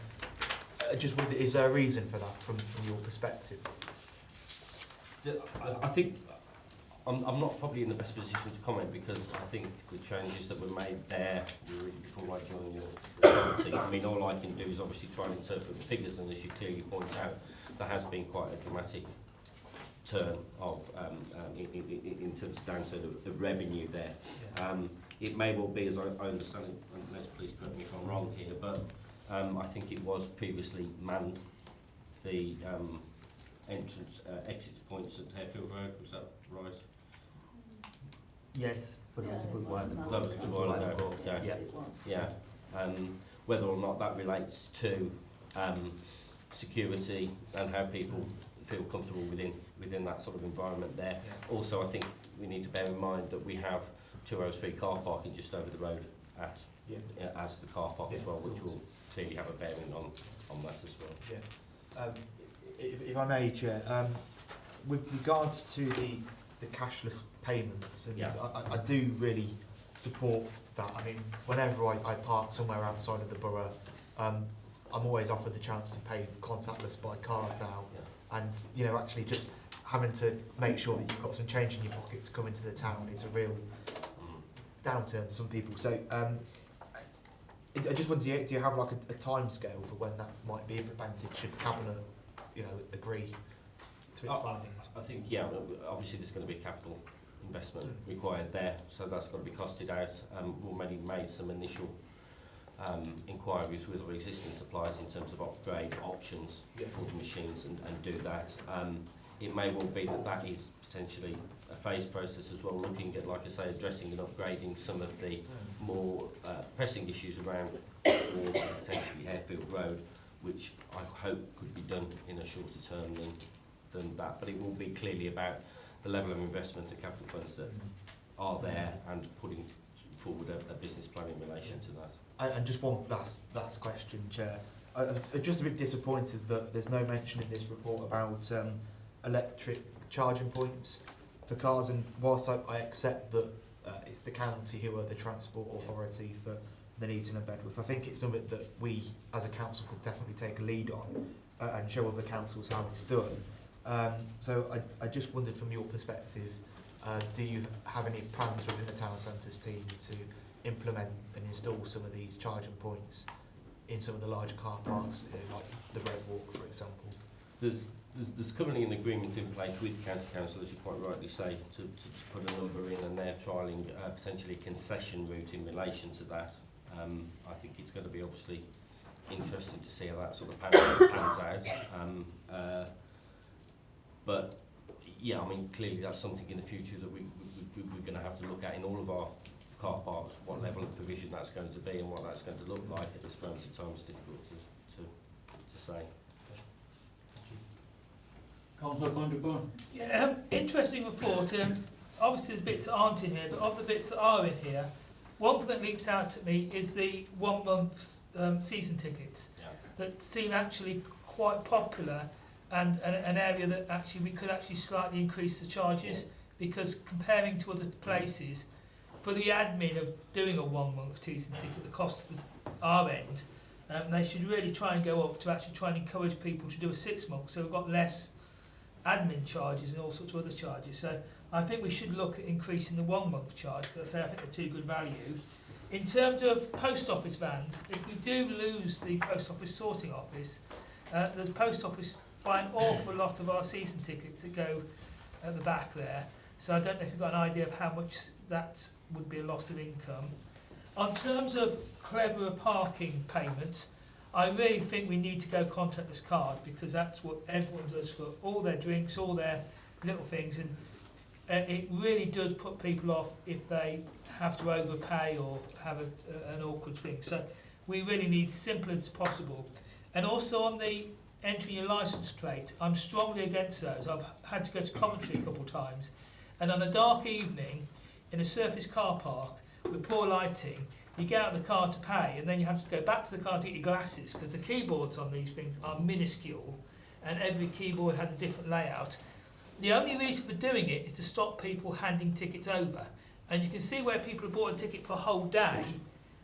Just wonder, is there a reason for that from your perspective? I think I'm not probably in the best position to comment, because I think the changes that were made there were really before I joined the authority. I mean, all I can do is obviously try and interpret the figures, and as you clearly point out, there has been quite a dramatic turn of in terms of downturn of revenue there. Yeah. It may well be, as I understand it, and let's please correct me if I'm wrong here, but I think it was previously manned, the entrance exit points at Harefield Road. Was that right? Yes, but it was a good while ago. That was a good while ago. Yeah. Yeah. Whether or not that relates to security and how people feel comfortable within that sort of environment there. Yeah. Also, I think we need to bear in mind that we have 2 hours free car parking just over the road at as the car park as well, which will clearly have a bearing on that as well. Yeah. If I may, Chair, with regards to the cashless payments, and I do really support that. I mean, whenever I park somewhere outside of the borough, I'm always offered the chance to pay contactless by card now, and you know, actually just having to make sure that you've got some change in your pocket to come into the town is a real downturn to some people. So I just wonder, do you have like a time scale for when that might be implemented? Should Cabinet, you know, agree to its findings? I think, yeah, obviously there's going to be a capital investment required there, so that's got to be costed out. We've already made some initial inquiries with our existing suppliers in terms of upgrade options for the machines and do that. It may well be that is potentially a phased process as well, looking at, like I say, addressing and upgrading some of the more pressing issues around or potentially Harefield Road, which I hope could be done in a shorter term than that. But it will be clearly about the level of investment and capital funds that are there and putting forward a business plan in relation to that. And just one last question, Chair. I'm just a bit disappointed that there's no mention in this report about electric charging points for cars, and whilst I accept that it's the county who are the transport authority for Nuneaton and Bedworth, I think it's something that we as a council could definitely take a lead on and show other councils how it's done. So I just wondered, from your perspective, do you have any plans within the town centres team to implement and install some of these charging points in some of the larger car parks, like the Red Walk, for example? There's currently an agreement in place with County Council, as you quite rightly say, to put a number in, and they're trialling potentially a concession route in relation to that. I think it's going to be obviously interesting to see how that sort of pans out. But yeah, I mean, clearly that's something in the future that we're going to have to look at in all of our car parks, what level of provision that's going to be and what that's going to look like at this moment in time is difficult to say. Councillor Thunderburn. Yeah, interesting report. Obviously the bits that aren't in here, but of the bits that are in here, one thing that leaps out at me is the 1 month's season tickets that seem actually quite popular, and an area that actually we could actually slightly increase the charges, because comparing to other places, for the admin of doing a 1 month season ticket, the cost at our end, they should really try and go up to actually try and encourage people to do a 6 month, so we've got less admin charges and all sorts of other charges. So I think we should look at increasing the 1 month charge, because I think they're too good value. In terms of post office vans, if we do lose the post office sorting office, the post office buy an awful lot of our season tickets that go at the back there. So I don't know if you've got an idea of how much that would be a loss of income. On terms of cleverer parking payments, I really think we need to go contactless card, because that's what everyone does for all their drinks, all their little things, and it really does put people off if they have to overpay or have an awkward thing. So we really need simple as possible. And also on the entering your licence plate, I'm strongly against those. I've had to go to Coventry a couple of times, and on a dark evening in a surface car park with poor lighting, you get out of the car to pay, and then you have to go back to the car to get your glasses, because the keyboards on these things are minuscule, and every keyboard has a different layout. The only reason for doing it is to stop people handing tickets over. And you can see where people have bought a ticket for a whole day,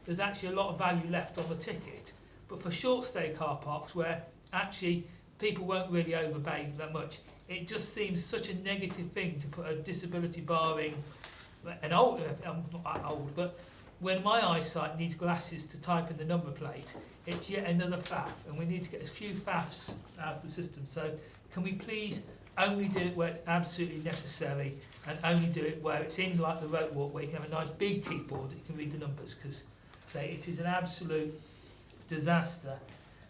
there's actually a lot of value left on the ticket. But for short stay car parks, where actually people won't really overpay that much, it just seems such a negative thing to put a disability barring an old, I'm not that old, but when my eyesight needs glasses to type in the number plate, it's yet another faff, and we need to get a few faffs out of the system. So can we please only do it where it's absolutely necessary, and only do it where it's in, like the rope walk, where you can have a nice big keyboard that you can read the numbers, because say it is an absolute disaster.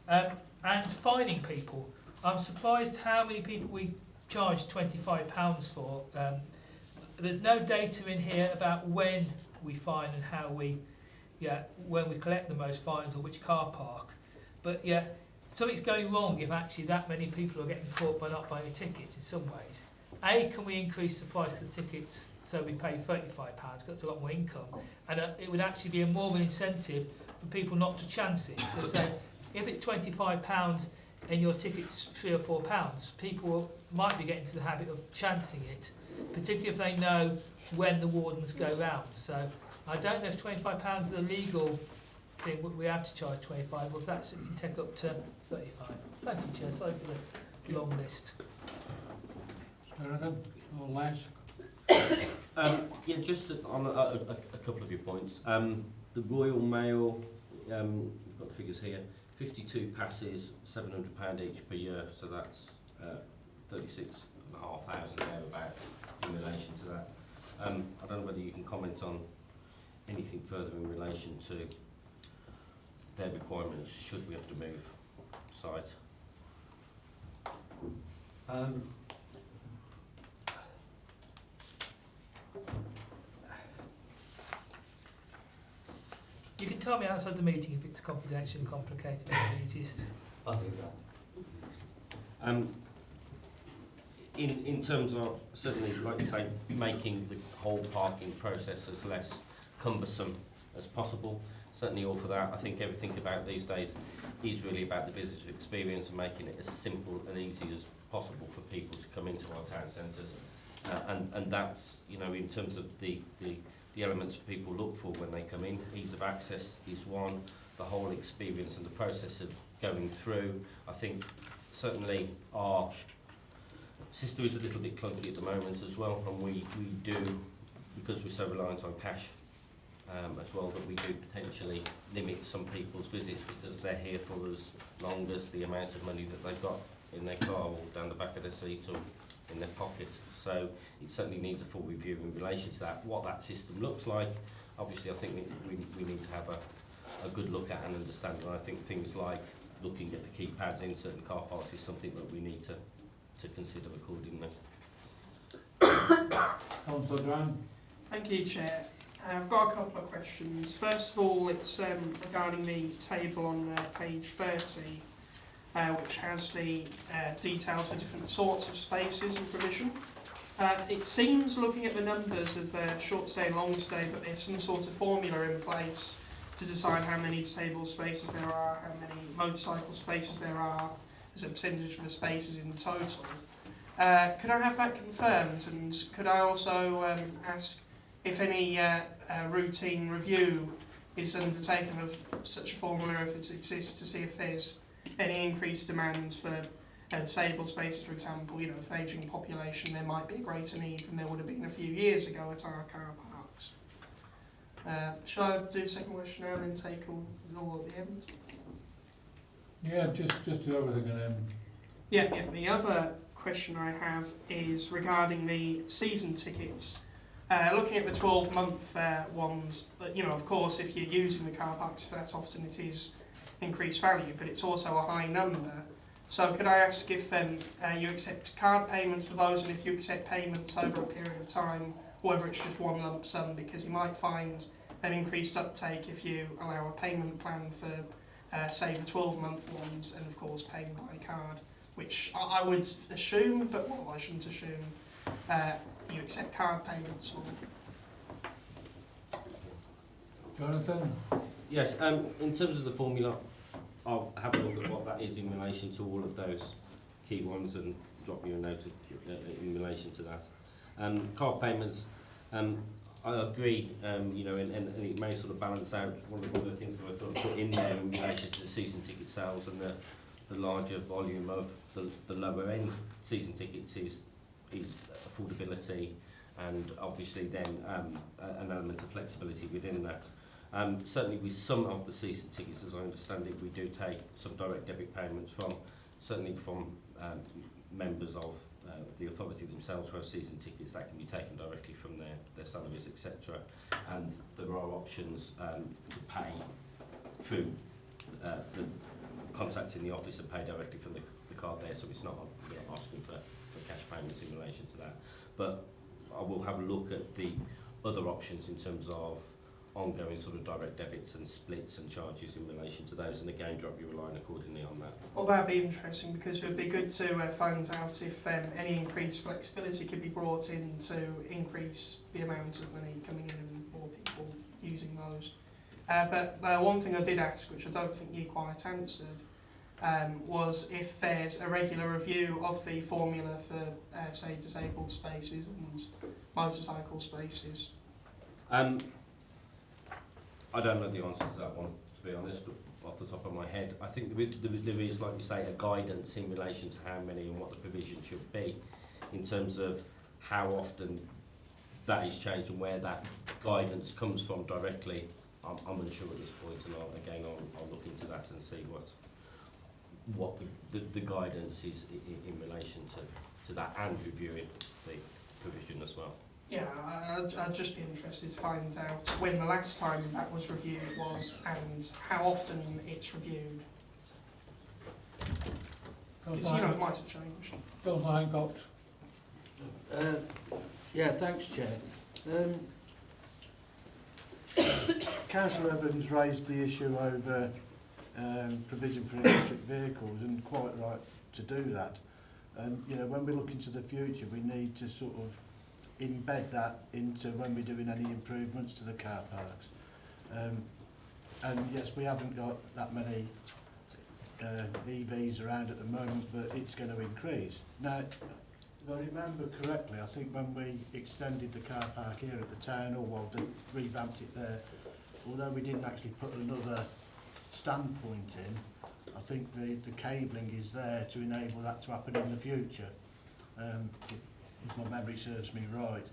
And fining people, I'm surprised how many people we charge £25 for. There's no data in here about when we fine and how we, when we collect the most fines or which car park. But something's going wrong if actually that many people are getting caught by not buying a ticket in some ways. A, can we increase the price of the tickets so we pay £35, because that's a lot more income, and it would actually be more of an incentive for people not to chance it. So if it's £25 and your ticket's £3 or £4, people might be getting to the habit of chancing it, particularly if they know when the wardens go round. So I don't know if £25 is a legal thing, we have to charge 25, or if that's, it can take up to 35. Thank you, Chair. Sorry for the long list. Or less? Just on a couple of your points. The Royal Mail, we've got the figures here, 52 passes, £700 each per year, so that's 36,500 thereabouts in relation to that. I don't know whether you can comment on anything further in relation to their requirements should we have to move site. You can tell me outside the meeting if it's confidential and complicated. It's the easiest. I'll do that. In terms of, certainly, like you say, making the whole parking process as less cumbersome as possible, certainly all for that. I think everything about these days is really about the visitor experience and making it as simple and easy as possible for people to come into our town centres. And that's, in terms of the elements people look for when they come in, ease of access is one, the whole experience and the process of going through. I think certainly our system is a little bit clunky at the moment as well, and we do, because we're so reliant on cash as well, that we do potentially limit some people's visits because they're here for as long as the amount of money that they've got in their car or down the back of their seat or in their pocket. So it certainly needs a full review in relation to that, what that system looks like. Obviously, I think we need to have a good look at and understand, and I think things like looking at the keypads in certain car parks is something that we need to consider accordingly. Councillor Grant. Thank you, Chair. I've got a couple of questions. First of all, it's regarding the table on page 30, which has the details for different sorts of spaces and provision. It seems, looking at the numbers of short stay and long stay, that there's some sort of formula in place to decide how many disabled spaces there are, how many motorcycle spaces there are, as a percentage of the spaces in total. Could I have that confirmed, and could I also ask if any routine review is undertaken of such a formula, if it exists, to see if there's any increased demands for disabled spaces, for example, with an ageing population, there might be a greater need than there would have been a few years ago at our car parks. Shall I do the second question now and then take all at the end? Yeah, just do everything and then... Yeah, the other question I have is regarding the season tickets. Looking at the 12-month ones, of course, if you're using the car parks for that often, it is increased value, but it's also a high number. So could I ask if you accept card payments for those, and if you accept payments over a period of time, whether it's just one lump sum, because you might find an increased uptake if you allow a payment plan for, say, the 12-month ones, and of course paying by card, which I would assume, but well, I shouldn't assume, you accept card payments for. Jonathan? Yes, in terms of the formula, I'll have a look at what that is in relation to all of those key ones and drop you a note in relation to that. Card payments, I agree, you know, and it may sort of balance out one of the things that I thought put in there in relation to the season ticket sales, and the larger volume of the lower end season tickets is affordability, and obviously then an element of flexibility within that. Certainly with some of the season tickets, as I understand it, we do take some direct debit payments certainly from members of the authority themselves who have season tickets. That can be taken directly from their salaries, etc. And there are options to pay through the contacting the office and pay directly from the card there, so it's not asking for cash payments in relation to that. But I will have a look at the other options in terms of ongoing sort of direct debits and splits and charges in relation to those, and again drop you a line accordingly on that. Well, that'd be interesting, because it would be good to find out if any increased flexibility could be brought in to increase the amount of money coming in and more people using those. But one thing I did ask, which I don't think you quite answered, was if there's a regular review of the formula for, say, disabled spaces and motorcycle spaces. I don't know the answer to that one, to be honest, but off the top of my head, I think there is, like you say, a guidance in relation to how many and what the provision should be, in terms of how often that is changed and where that guidance comes from directly. I'm unsure at this point, and I'll look into that and see what the guidance is in relation to that, and reviewing the provision as well. Yeah, I'd just be interested to find out when the last time that was reviewed was, and how often it's reviewed. Because, you know, it might have changed. Councillor Hancock. Yeah, thanks, Chair. Councillor Evans raised the issue over provision for electric vehicles, and quite right to do that. And you know, when we look into the future, we need to sort of embed that into when we're doing any improvements to the car parks. And yes, we haven't got that many EVs around at the moment, but it's going to increase. Now, if I remember correctly, I think when we extended the car park here at the town hall, well, they revamped it there, although we didn't actually put another standpoint in, I think the cabling is there to enable that to happen in the future. If my memory serves me right.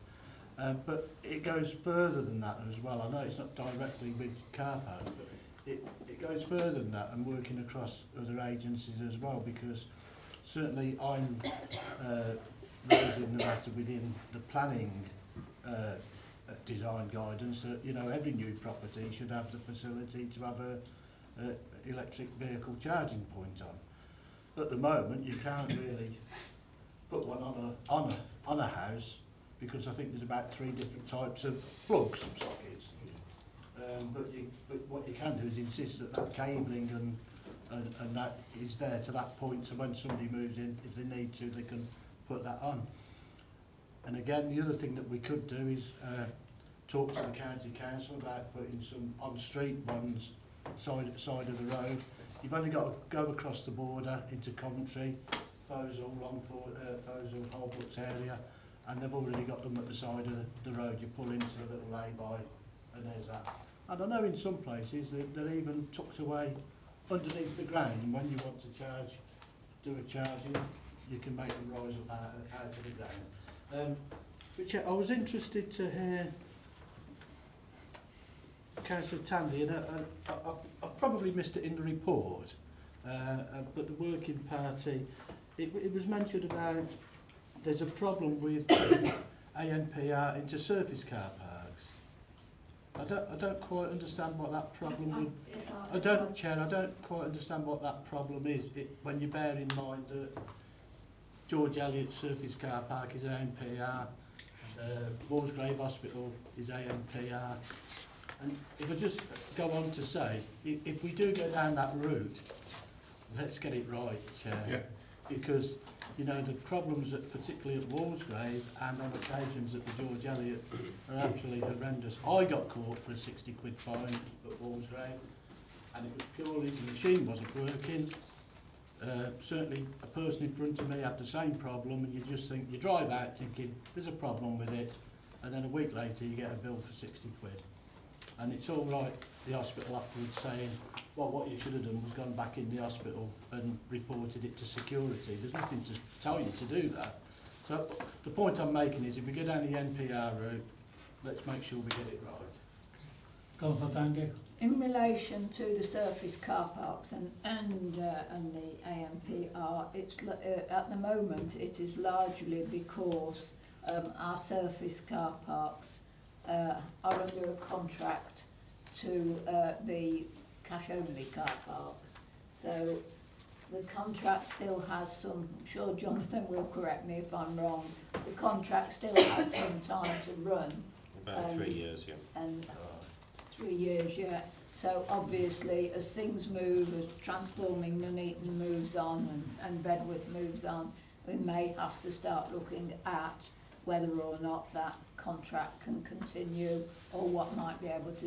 But it goes further than that as well. I know it's not directly with car parks, but it goes further than that, and working across other agencies as well, because certainly I'm raising the matter within the planning design guidance that, you know, every new property should have the facility to have a electric vehicle charging point on. At the moment, you can't really put one on a house, because I think there's about 3 different types of plugs and sockets. But what you can do is insist that cabling and that is there to that point, so when somebody moves in, if they need to, they can put that on. And again, the other thing that we could do is talk to the county council about putting some on-street ones side of the road. You've only got to go across the border into Coventry, Fosal, Longford, Fosal, Holbrook's area, and they've already got them at the side of the road. You pull into a little lay-by, and there's that. And I know in some places they're even tucked away underneath the ground, and when you want to do a charging, you can make them rise up out of the ground. But yeah, I was interested to hear Councillor Tandy, and I probably missed it in the report, but the Working Party, it was mentioned about there's a problem with ANPR into surface car parks. I don't quite understand what that problem would. If I don't, Chair. I don't quite understand what that problem is. When you bear in mind that George Eliot Surface Car Park is AMPR, Walsgrave Hospital is AMPR, and if I just go on to say, if we do go down that route, let's get it right, Chair. Yeah. Because you know the problems that particularly at Walsgrave and on occasions at the George Eliot are absolutely horrendous. I got caught for a 60 quid fine at Walsgrave, and it was purely the machine wasn't working. Certainly a person in front of me had the same problem, and you just think, you drive out thinking there's a problem with it, and then a week later you get a bill for 60 quid. And it's all right, the hospital afterwards saying, well, what you should have done was gone back in the hospital and reported it to security. There's nothing to tell you to do that. So the point I'm making is if we go down the NPR route, let's make sure we get it right. Councillor Tandy? In relation to the surface car parks and the AMPR, it's at the moment it is largely because our surface car parks are under a contract to be cash-only car parks. So the contract still has some, I'm sure Jonathan will correct me if I'm wrong, the contract still has some time to run. About 3 years, yeah. And 3 years, yeah. So obviously as things move, as transforming Nuneaton moves on and Bedworth moves on, we may have to start looking at whether or not that contract can continue or what might be able to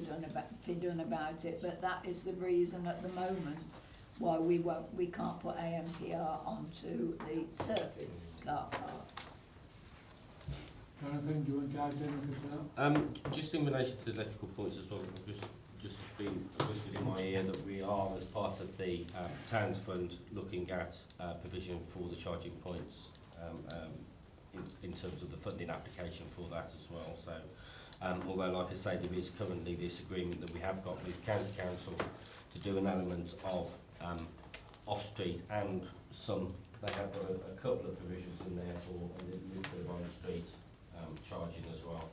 be done about it. But that is the reason at the moment why we can't put AMPR onto the surface car park. Jonathan, do you want to add anything to that? Just in relation to the electrical points as well, I've just been whispered in my ear that we are, as part of the Towns Fund, looking at provision for the charging points in terms of the funding application for that as well. So, although, like I say, there is currently this agreement that we have got with County Council to do an element of off-street and some, they have got a couple of provisions in there for a little bit of on-street charging as well.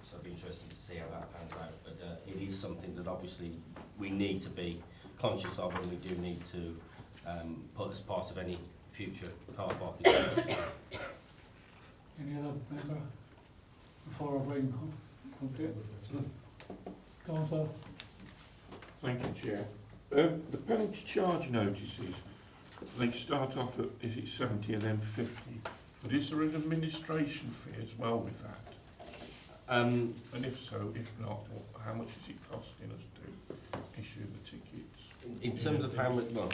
So it'll be interesting to see how that pans out. But it is something that obviously we need to be conscious of, and we do need to put as part of any future car parking. Any other member? Before I bring okay. Councillor? Thank you, Chair. The penalty charge notices, they start off at, is it 70 and then 50? But is there an administration fee as well with that? And if so, if not, how much is it costing us to issue the tickets? In terms of how much, well,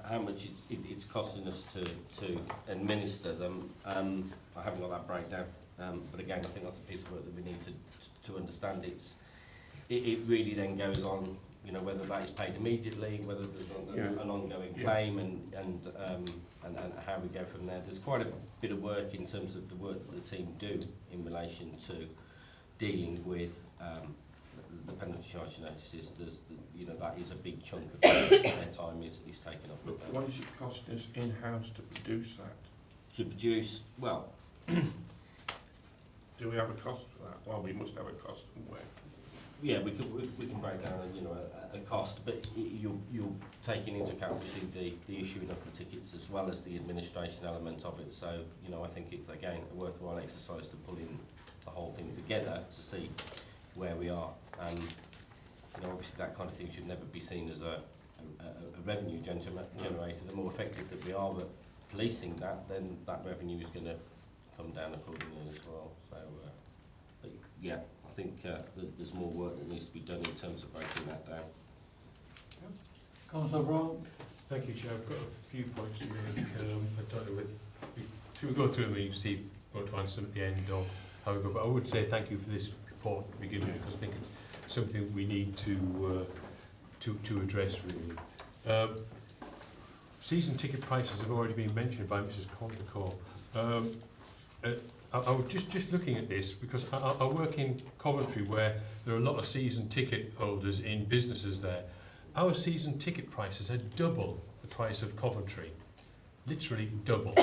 how much it's costing us to administer them, I haven't got that breakdown. But again, I think that's a piece of work that we need to understand. It really then goes on, you know, whether that is paid immediately, whether there's an ongoing claim, and how we go from there. There's quite a bit of work in terms of the work that the team do in relation to dealing with the penalty charge notices. You know, that is a big chunk of their time is taken up. But what is it costing us in-house to produce that? To produce, well, do we have a cost for that? Well, we must have a cost somewhere. yeah, we can break down a cost, but you're taking into account obviously the issuing of the tickets as well as the administration element of it. So you know, I think it's again a worthwhile exercise to pull in the whole thing together to see where we are. And you know, obviously that kind of thing should never be seen as a revenue generator. The more effective that we are at policing that, then that revenue is going to come down accordingly as well. So, but yeah, I think there's more work that needs to be done in terms of breaking that down. Councillor Brown? Thank you, Chair. I've got a few points to make. I don't know whether should we go through them and you see what to answer them at the end or how we go. But I would say thank you for this report to begin with, because I think it's something we need to address really. Season ticket prices have already been mentioned by Mrs. Condecore. I was just looking at this because I work in Coventry where there are a lot of season ticket holders in businesses there. Our season ticket prices are double the price of Coventry, literally double.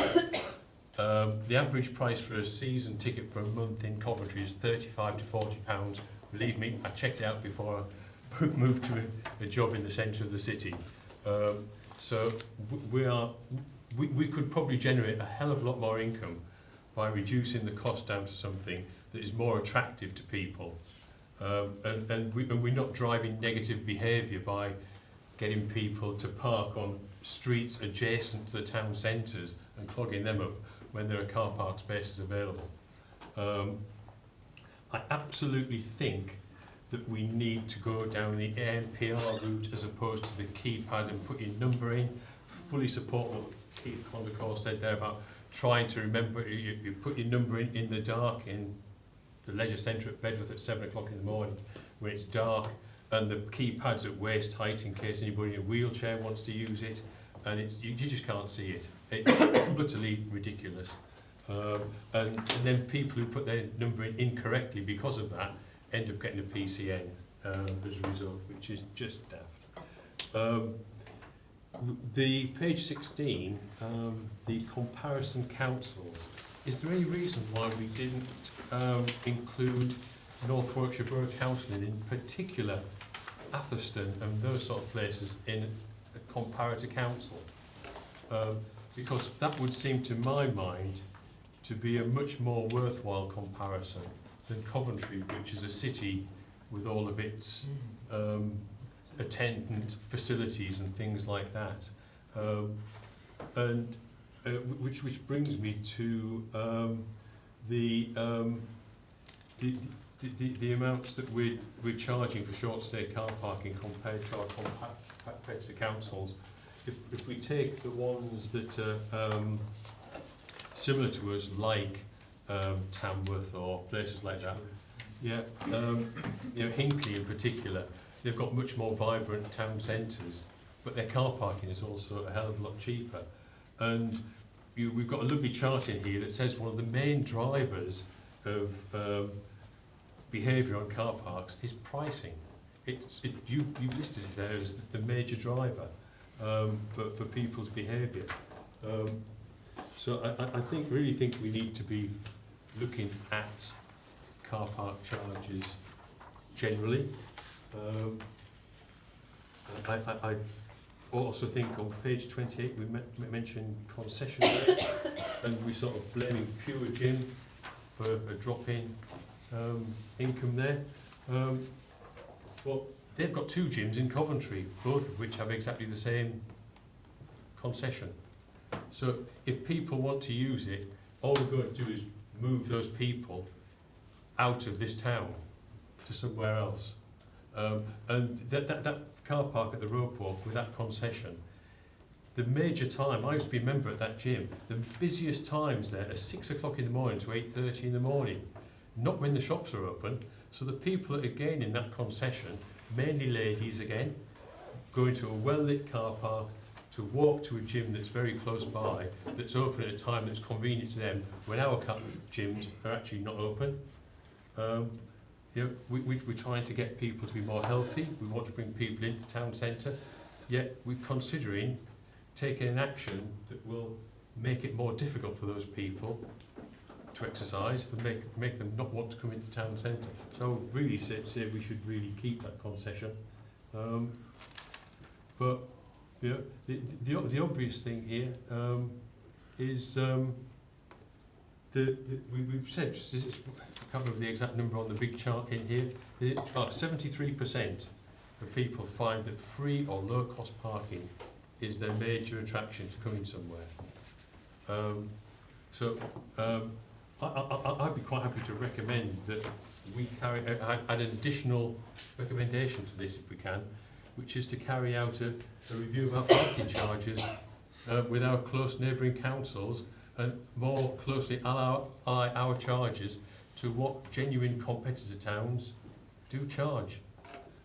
The average price for a season ticket for a month in Coventry is £35 to £40 believe me, I checked it out before I moved to a job in the centre of the city. So we could probably generate a hell of a lot more income by reducing the cost down to something that is more attractive to people. And we're not driving negative behaviour by getting people to park on streets adjacent to the town centres and clogging them up when there are car park spaces available. I absolutely think that we need to go down the ANPR route as opposed to the keypad and put your number in. Fully support what Keith Condacore said there about trying to remember you put your number in the dark in the leisure centre at Bedworth at 7 o'clock in the morning when it's dark, and the keypad's at waist height in case anybody in a wheelchair wants to use it, and you just can't see it. It's utterly ridiculous. And then people who put their number in incorrectly because of that end up getting a PCN as a result, which is just daft. The page 16, the comparison councils. Is there any reason why we didn't include North Warwickshire Borough Council in particular Atherstone and those sort of places in a comparator council? Because that would seem to my mind to be a much more worthwhile comparison than Coventry, which is a city with all of its attendant facilities and things like that. Which brings me to the amounts that we're charging for short stay car parking compared to our competitor councils. If we take the ones that are similar to us, like Tamworth or places like that, yeah, Hinckley in particular, they've got much more vibrant town centres, but their car parking is also a hell of a lot cheaper. And we've got a lovely chart in here that says one of the main drivers of behaviour on car parks is pricing. You've listed it there as the major driver for people's behaviour. So I really think we need to be looking at car park charges generally. I also think on page 28 we mentioned concession rates, and we sort of blaming Pure Gym for a drop in income there. Well, they've got 2 gyms in Coventry, both of which have exactly the same concession. So if people want to use it, all we're going to do is move those people out of this town to somewhere else. And that car park at the rope walk with that concession, the major time, I used to be a member at that gym, the busiest times there are 6 o'clock in the morning to 8:30 in the morning, not when the shops are open. So the people that are gaining that concession, mainly ladies again, going to a well-lit car park to walk to a gym that's very close by, that's open at a time that's convenient to them, when our gyms are actually not open. We're trying to get people to be more healthy. We want to bring people into the town centre, yet we're considering taking an action that will make it more difficult for those people to exercise and make them not want to come into the town centre. So really say we should really keep that concession. But the obvious thing here is we've said, I can't remember the exact number on the big chart in here, 73% of people find that free or low cost parking is their major attraction to coming somewhere. I'd be quite happy to recommend that we add an additional recommendation to this if we can, which is to carry out a review of our parking charges with our close neighbouring councils and more closely ally our charges to what genuine competitor towns do charge.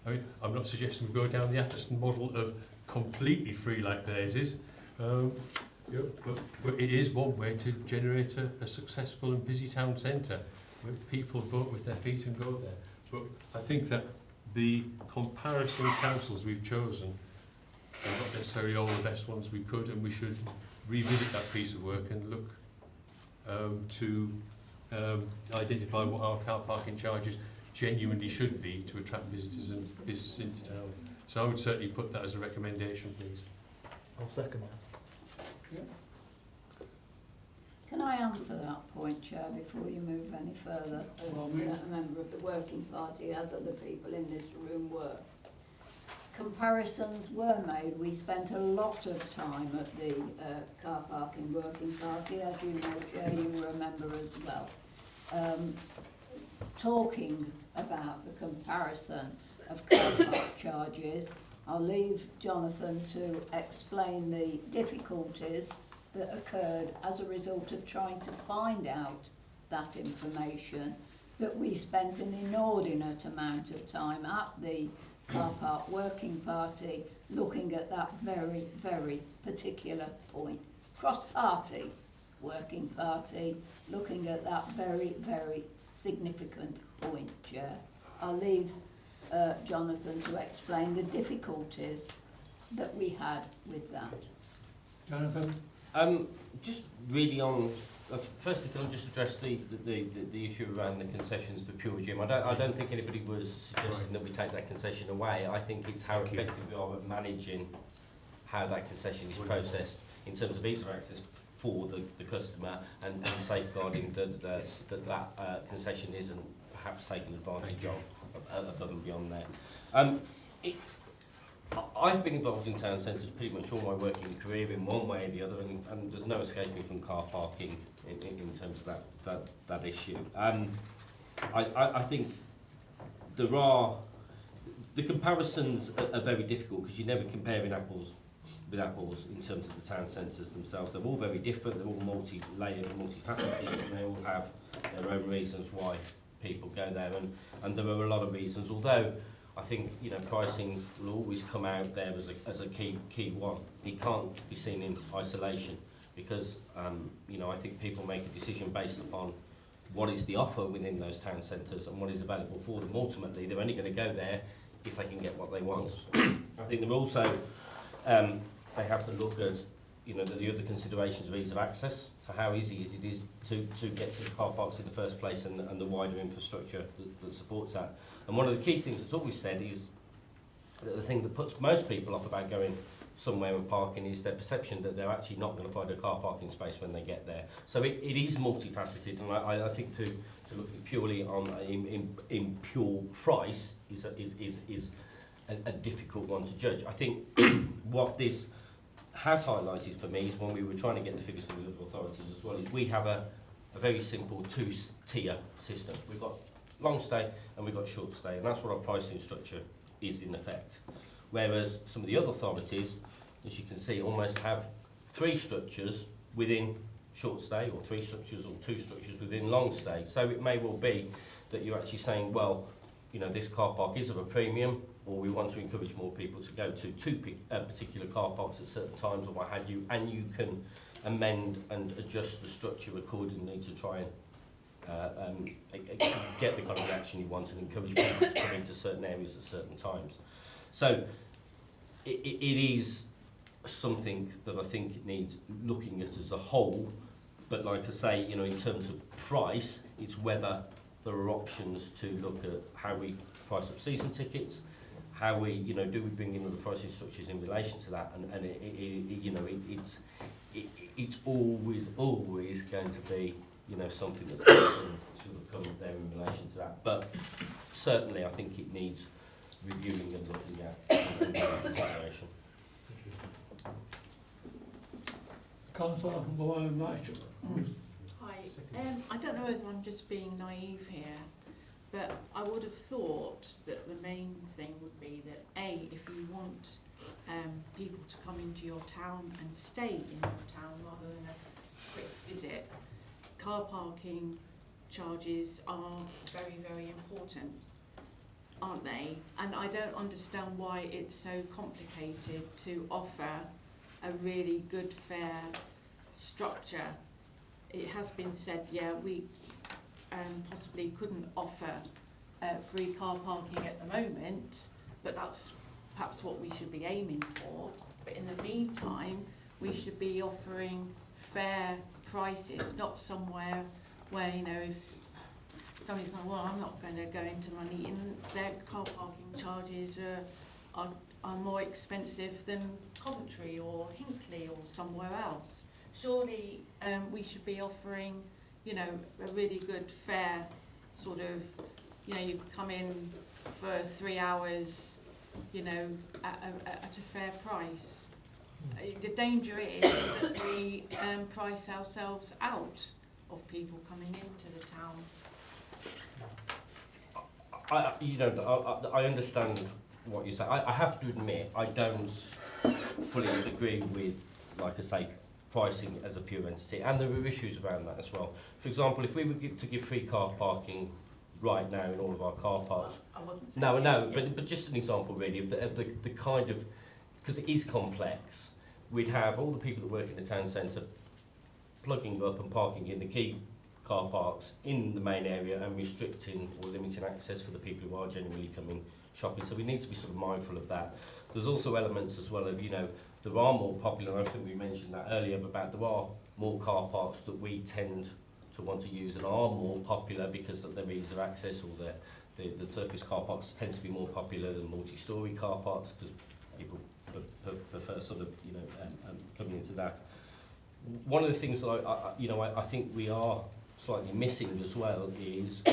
I mean, I'm not suggesting we go down the Atherstone model of completely free like theirs is, but it is one way to generate a successful and busy town centre where people vote with their feet and go there. But I think that the comparison councils we've chosen are not necessarily all the best ones we could, and we should revisit that piece of work and look to identify what our car parking charges genuinely should be to attract visitors and business into town. So I would certainly put that as a recommendation, please. I'll second that. Can I answer that point, Chair, before you move any further, as Well, a member of the working party, as other people in this room were? Comparisons were made. We spent a lot of time at the car parking working party, as you know, Chair, you were a member as well, talking about the comparison of car park charges. I'll leave Jonathan to explain the difficulties that occurred as a result of trying to find out that information, but we spent an inordinate amount of time at the car park working party looking at that very, very particular point. Cross-party working party looking at that very, very significant point, Chair. I'll leave Jonathan to explain the difficulties that we had with that. Jonathan? Just really on, firstly, can I just address the issue around the concessions for Pure Gym? I don't think anybody was suggesting that we take that concession away. I think it's how effective we are at managing how that concession is processed in terms of ease of access for the customer and safeguarding that concession isn't perhaps taken advantage of above and beyond that. I've been involved in town centres pretty much all my working career in one way or the other, and there's no escaping from car parking in terms of that issue. I think the comparisons are very difficult because you're never comparing apples with apples in terms of the town centres themselves. They're all very different, they're all multi-layered and multifaceted, and they all have their own reasons why people go there, and there are a lot of reasons, although I think, you know, pricing will always come out there as a key one. It can't be seen in isolation because, you know, I think people make a decision based upon what is the offer within those town centres and what is available for them. Ultimately, they're only going to go there if they can get what they want. I think they're also, they have to look at, you know, the other considerations of ease of access. So how easy is it to get to the car parks in the first place and the wider infrastructure that supports that. And one of the key things that's always said is that the thing that puts most people off about going somewhere and parking is their perception that they're actually not going to find a car parking space when they get there. So it is multifaceted, and I think to look at it purely on in pure price is a difficult one to judge. I think what this has highlighted for me is when we were trying to get the figures from the local authorities as well, is we have a very simple two-tier system. We've got long stay and we've got short stay, and that's what our pricing structure is in effect. Whereas some of the other authorities, as you can see, almost have three structures within short stay, or three structures or two structures within long stay. So it may well be that you're actually saying, well, you know, this car park is of a premium, or we want to encourage more people to go to two particular car parks at certain times or what have you, and you can amend and adjust the structure accordingly to try and get the kind of reaction you want and encourage people to come into certain areas at certain times. So it is something that I think needs looking at as a whole, but like I say, you know, in terms of price, it's whether there are options to look at how we price up season tickets, how we, you know, do we bring in other pricing structures in relation to that, and it's always going to be, you know, something that's going to sort of come there in relation to that. But certainly I think it needs reviewing and looking at in consideration. Councillor Nigel. Hi. I don't know whether I'm just being naive here, but I would have thought that the main thing would be that A, if you want people to come into your town and stay in your town rather than a quick visit, car parking charges are very, very important, aren't they? And I don't understand why it's so complicated to offer a really good, fair structure. It has been said, yeah, we possibly couldn't offer free car parking at the moment, but that's perhaps what we should be aiming for. But in the meantime, we should be offering fair prices, not somewhere where, you know, if somebody's going, well, I'm not going to go into Nuneaton. Their car parking charges are more expensive than Coventry or Hinckley or somewhere else. Surely we should be offering, you know, a really good, fair sort of, you know, you come in for 3 hours, you know, at a fair price. The danger is that we price ourselves out of people coming into the town. I understand what you say. I have to admit, I don't fully agree with, like I say, pricing as a pure entity, and there are issues around that as well. For example, if we were to give free car parking right now in all of our car parks, I wasn't saying but just an example really of the kind of, because it is complex, we'd have all the people that work in the town centre plugging up and parking in the key car parks in the main area and restricting or limiting access for the people who are genuinely coming shopping. So we need to be sort of mindful of that. There's also elements as well of, you know, there are more popular, I think we mentioned that earlier, about there are more car parks that we tend to want to use and are more popular because of their ease of access, or the surface car parks tend to be more popular than multi-storey car parks because people prefer sort of, you know, coming into that. One of the things that I think we are slightly missing as well is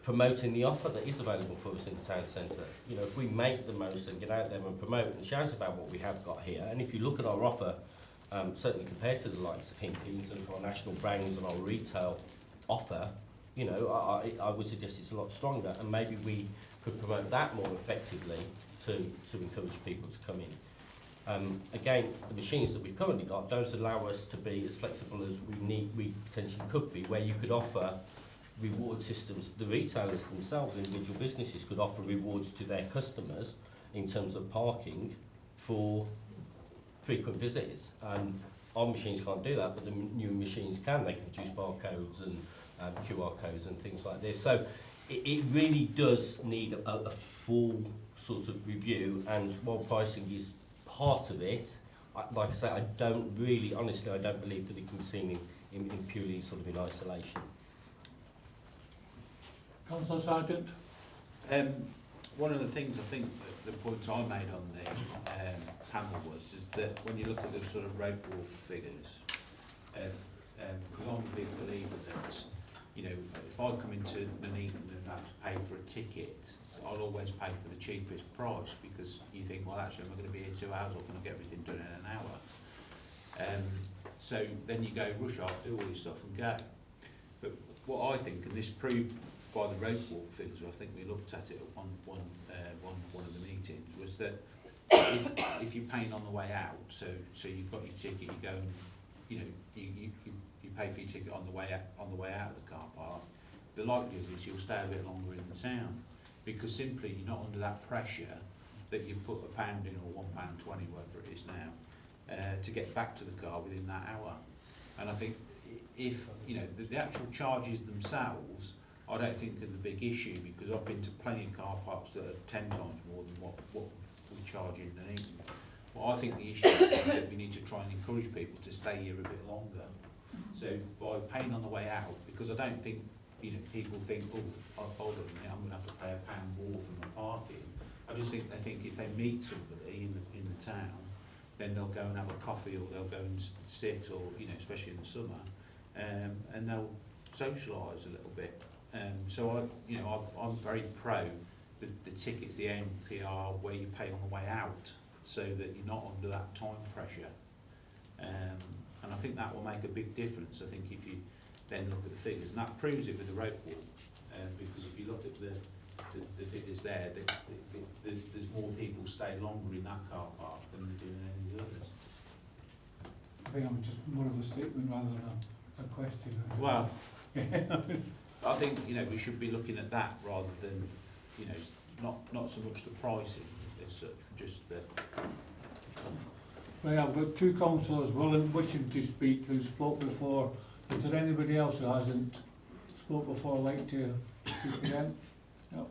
promoting the offer that is available for us in the town centre. You know, if we make the most and get out there and promote and shout about what we have got here, and if you look at our offer, certainly compared to the likes of Hinckley in terms of our national brands and our retail offer, you know, I would suggest it's a lot stronger, and maybe we could promote that more effectively to encourage people to come in. Again, the machines that we've currently got don't allow us to be as flexible as we potentially could be, where you could offer reward systems. The retailers themselves, individual businesses, could offer rewards to their customers in terms of parking for frequent visits. Our machines can't do that, but the new machines can. They can produce barcodes and QR codes and things like this. So it really does need a full sort of review, and while pricing is part of it, like I say, I don't believe that it can be seen in purely sort of in isolation. Councillor Sargent? One of the things I think the point I made on the panel was is that when you look at the sort of road walk figures, because I'm a big believer that, you know, if I come into Nuneaton and have to pay for a ticket, I'll always pay for the cheapest price, because you think, well, actually, am I going to be here 2 hours, or can I get everything done in an hour? So then you go rush off, do all your stuff and go. But what I think, and this proved by the road walk figures, I think we looked at it at one of the meetings, was that if you're paying on the way out, so you've got your ticket, you go and, you know, you pay for your ticket on the way out of the car park, the likelihood is you'll stay a bit longer in the town, because simply you're not under that pressure that you've put £1 in or £1.20, whatever it is now, to get back to the car within that hour. And I think if, you know, the actual charges themselves, I don't think are the big issue, because I've been to plenty of car parks that are 10 times more than what we charge in Nuneaton. But I think the issue is that we need to try and encourage people to stay here a bit longer. So by paying on the way out, because I don't think, you know, people think, oh, hold on a minute, I'm going to have to pay £1 more for my parking. I just think they think if they meet somebody in the town, then they'll go and have a coffee, or they'll go and sit, or, you know, especially in the summer, and they'll socialise a little bit. So I'm very pro the tickets, the NPR, where you pay on the way out, so that you're not under that time pressure. And I think that will make a big difference. I think if you then look at the figures, and that proves it with the road walk, because if you look at the figures there, there's more people stay longer in that car park than they do in any of the others. I think I'm just more of a statement rather than a question. Well, I think, you know, we should be looking at that rather than, you know, not so much the pricing as such, just the. Right, I've got two councillors wishing to speak who spoke before. Is there anybody else who hasn't spoke before like to speak again? No.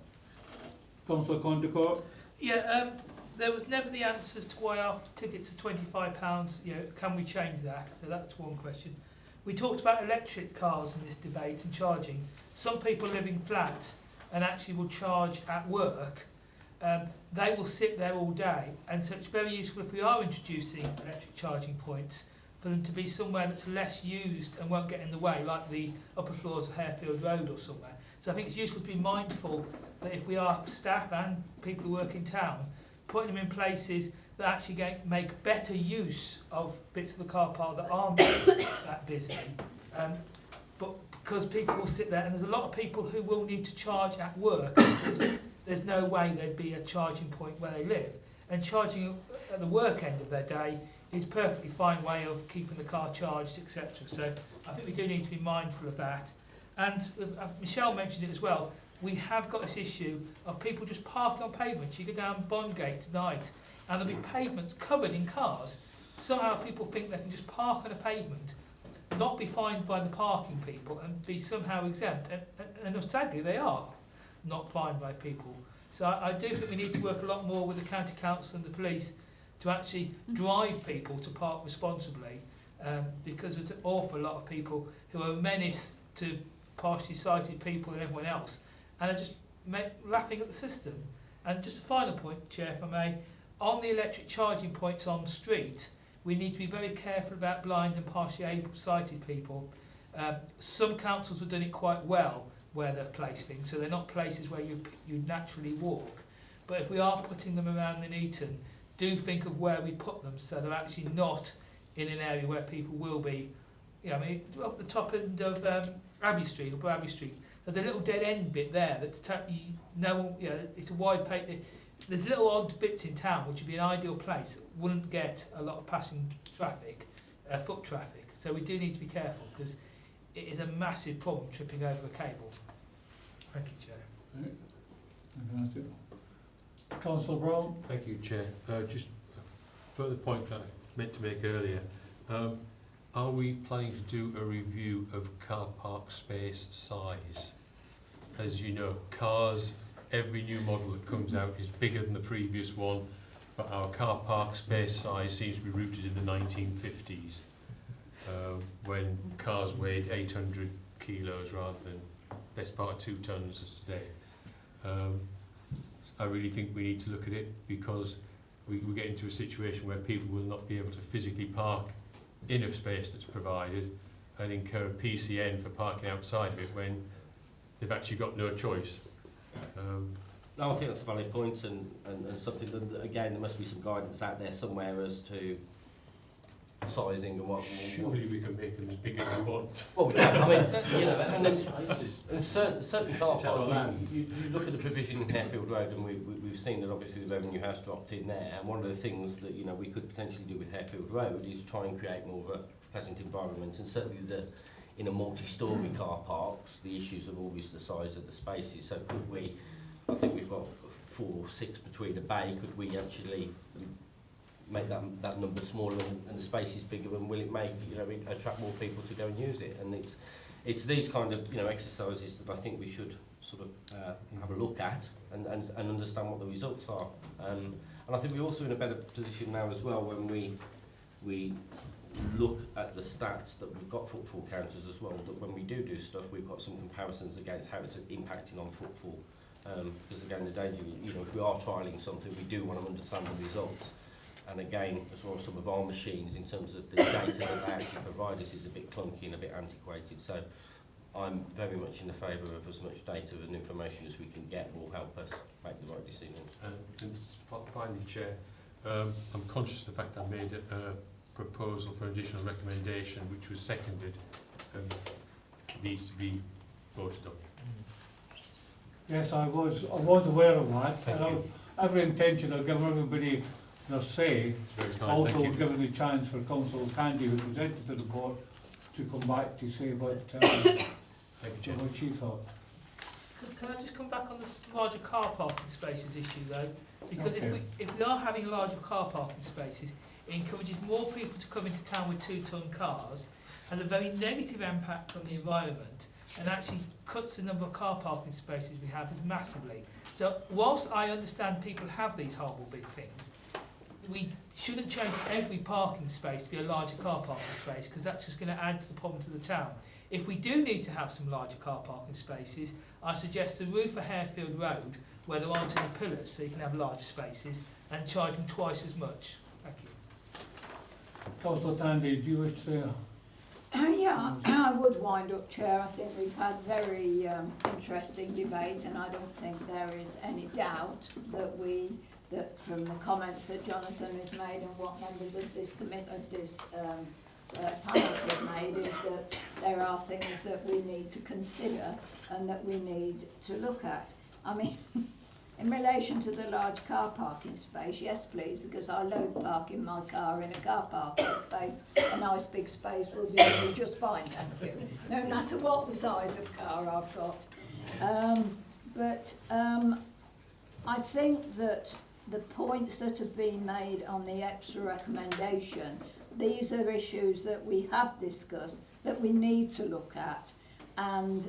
Councillor Condecourt? Yeah, there was never the answers to why our tickets are £25. You know, can we change that? So that's one question. We talked about electric cars in this debate and charging. Some people live in flats and actually will charge at work. They will sit there all day, and so it's very useful if we are introducing electric charging points for them to be somewhere that's less used and won't get in the way, like the upper floors of Harefield Road or somewhere. So I think it's useful to be mindful that if we are staff and people who work in town, putting them in places that actually make better use of bits of the car park that aren't that busy. But because people will sit there, and there's a lot of people who will need to charge at work, there's no way there'd be a charging point where they live. And charging at the work end of their day is a perfectly fine way of keeping the car charged, etc. So I think we do need to be mindful of that. And Michelle mentioned it as well, we have got this issue of people just parking on pavements. You go down Bondgate tonight and there'll be pavements covered in cars. Somehow people think they can just park on a pavement, not be fined by the parking people and be somehow exempt. And sadly they are not fined by people. So I do think we need to work a lot more with the county council and the police to actually drive people to park responsibly, because there's an awful lot of people who are a menace to partially sighted people and everyone else, and are just laughing at the system. And just a final point, Chair, if I may, on the electric charging points on the street, we need to be very careful about blind and partially able-sighted people. Some councils have done it quite well where they've placed things, so they're not places where you naturally walk. But if we are putting them around Nuneaton, do think of where we put them so they're actually not in an area where people will be. You know, I mean, up the top end of Abbey Street, or Abbey Street, there's a little dead end bit there that's it's a wide paper. There's little odd bits in town which would be an ideal place, wouldn't get a lot of passing traffic, foot traffic. So we do need to be careful because it is a massive problem tripping over a cable. Thank you, Chair. Fantastic. Councillor Brown. Thank you, Chair. Just a further point that I meant to make earlier. Are we planning to do a review of car park space size? As you know, cars, every new model that comes out is bigger than the previous one, but our car park space size seems to be rooted in the 1950s, when cars weighed 800 kilos rather than best part of 2 tons as today. I really think we need to look at it because we get into a situation where people will not be able to physically park in a space that's provided and incur a PCN for parking outside of it when they've actually got no choice. No, I think that's a valid point and something that, again, there must be some guidance out there somewhere as to sizing and what. Surely we can make them as big as we want. Well, I mean, you know, and there's certain car parks. You look at the provision in Harefield Road, and we've seen that obviously the revenue has dropped in there. And one of the things that we could potentially do with Harefield Road is try and create more of a pleasant environment. And certainly in a multi-storey car parks, the issues are always the size of the spaces. So could we? I think we've got 4 or 6 between the bay. Could we actually make that number smaller and the space is bigger, and will it make attract more people to go and use it? And it's these kind of exercises that I think we should sort of have a look at and understand what the results are. And I think we're also in a better position now as well when we look at the stats that we've got footfall counters as well. That when we do stuff, we've got some comparisons against how it's impacting on footfall. Because again, the danger, if we are trialling something, we do want to understand the results. And again, as well, some of our machines, in terms of the data that they actually provide us, is a bit clunky and a bit antiquated. So I'm very much in the favour of as much data and information as we can get will help us make the right decisions. And finally, Chair, I'm conscious of the fact I made a proposal for an additional recommendation, which was seconded and needs to be voted on. Yes, I was aware of that. Every intention of giving everybody their say, also given the chance for Councillor Candy, who presented the report, to come back to say what she thought. Can I just come back on this larger car parking spaces issue though? Because if we are having larger car parking spaces, it encourages more people to come into town with 2-ton cars, and a very negative impact on the environment, and actually cuts the number of car parking spaces we have massively. So whilst I understand people have these horrible big things, we shouldn't change every parking space to be a larger car parking space, because that's just going to add to the problem to the town. If we do need to have some larger car parking spaces, I suggest the roof of Harefield Road, where there aren't any pillars, so you can have larger spaces, and charge them twice as much. Thank you. Councillor Tandy, do you wish to? Yeah, I would wind up, Chair. I think we've had very interesting debate, and I don't think there is any doubt that from the comments that Jonathan has made and what members of this panel have made, is that there are things that we need to consider and that we need to look at. I mean, in relation to the large car parking space, yes please, because I load parking my car in a car parking space. A nice big space will do me just fine, thank you, no matter what the size of car I've got. I think that the points that have been made on the extra recommendation, these are issues that we have discussed, that we need to look at, and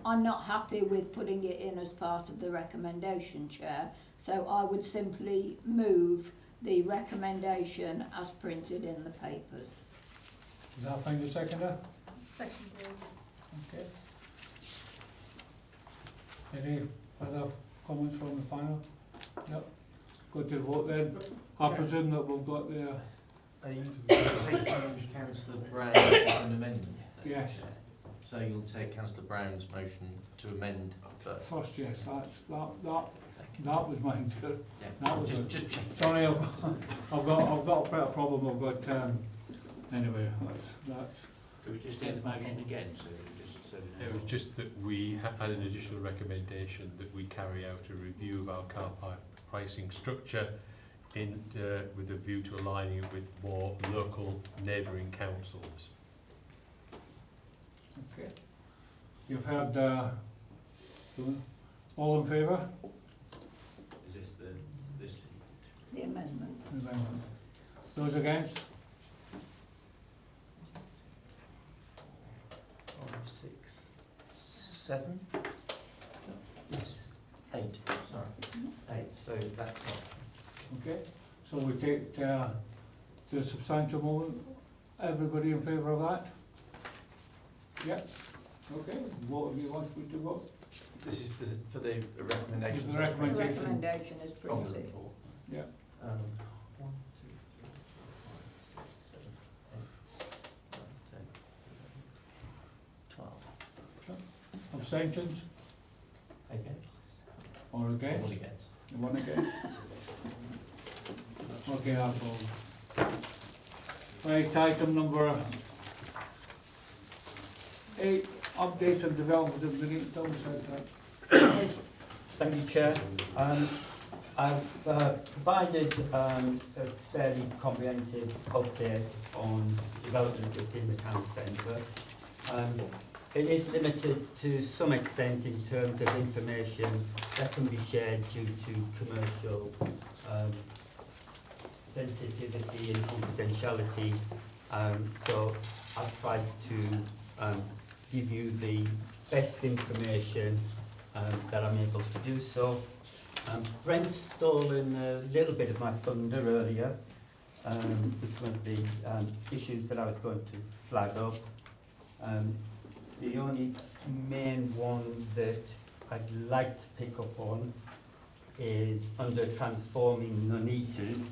I'm not happy with putting it in as part of the recommendation, Chair, so I would simply move the recommendation as printed in the papers. Does that find a seconder? Seconded. Okay. Any other comments from the panel? Yep. Go to vote then. I presume that we've got the... Are you taking Councillor Brown as an amendment? Yes. So you'll take Councillor Brown's motion to amend first? First, yes, that was mine too. Yeah. That was just check. Sorry, I've got a bit of problem. I've got anyway. That's. Do we just need the motion again? So we just said It was just that we had an additional recommendation that we carry out a review of our car park pricing structure with a view to aligning it with more local neighbouring councils. Okay. You've heard all in favour? Is this The amendment. Those against? 5, 6, 7, 8. Sorry, 8. So that's not. Okay. So we take to a substantial moment. Everybody in favour of that? Yep. Okay. What do you want me to vote? This is for the recommendation. The recommendation. The recommendation is From the printed. report. Yeah. 1, 2, 3, 4, 5, 6, 7, 8, 9, 10, 11, 12. Abstentions? Against? Or against? All against. One against? Okay, that's all. Right, item number 8, update and development of the Nuneaton Centre. Thank you, Chair. I've provided a fairly comprehensive update on development within the town centre. It is limited to some extent in terms of information that can be shared due to commercial sensitivity and confidentiality. So I've tried to give you the best information that I'm able to do so. Brent's stolen a little bit of my thunder earlier with one of the issues that I was going to flag up. The only main one that I'd like to pick up on is under transforming Nuneaton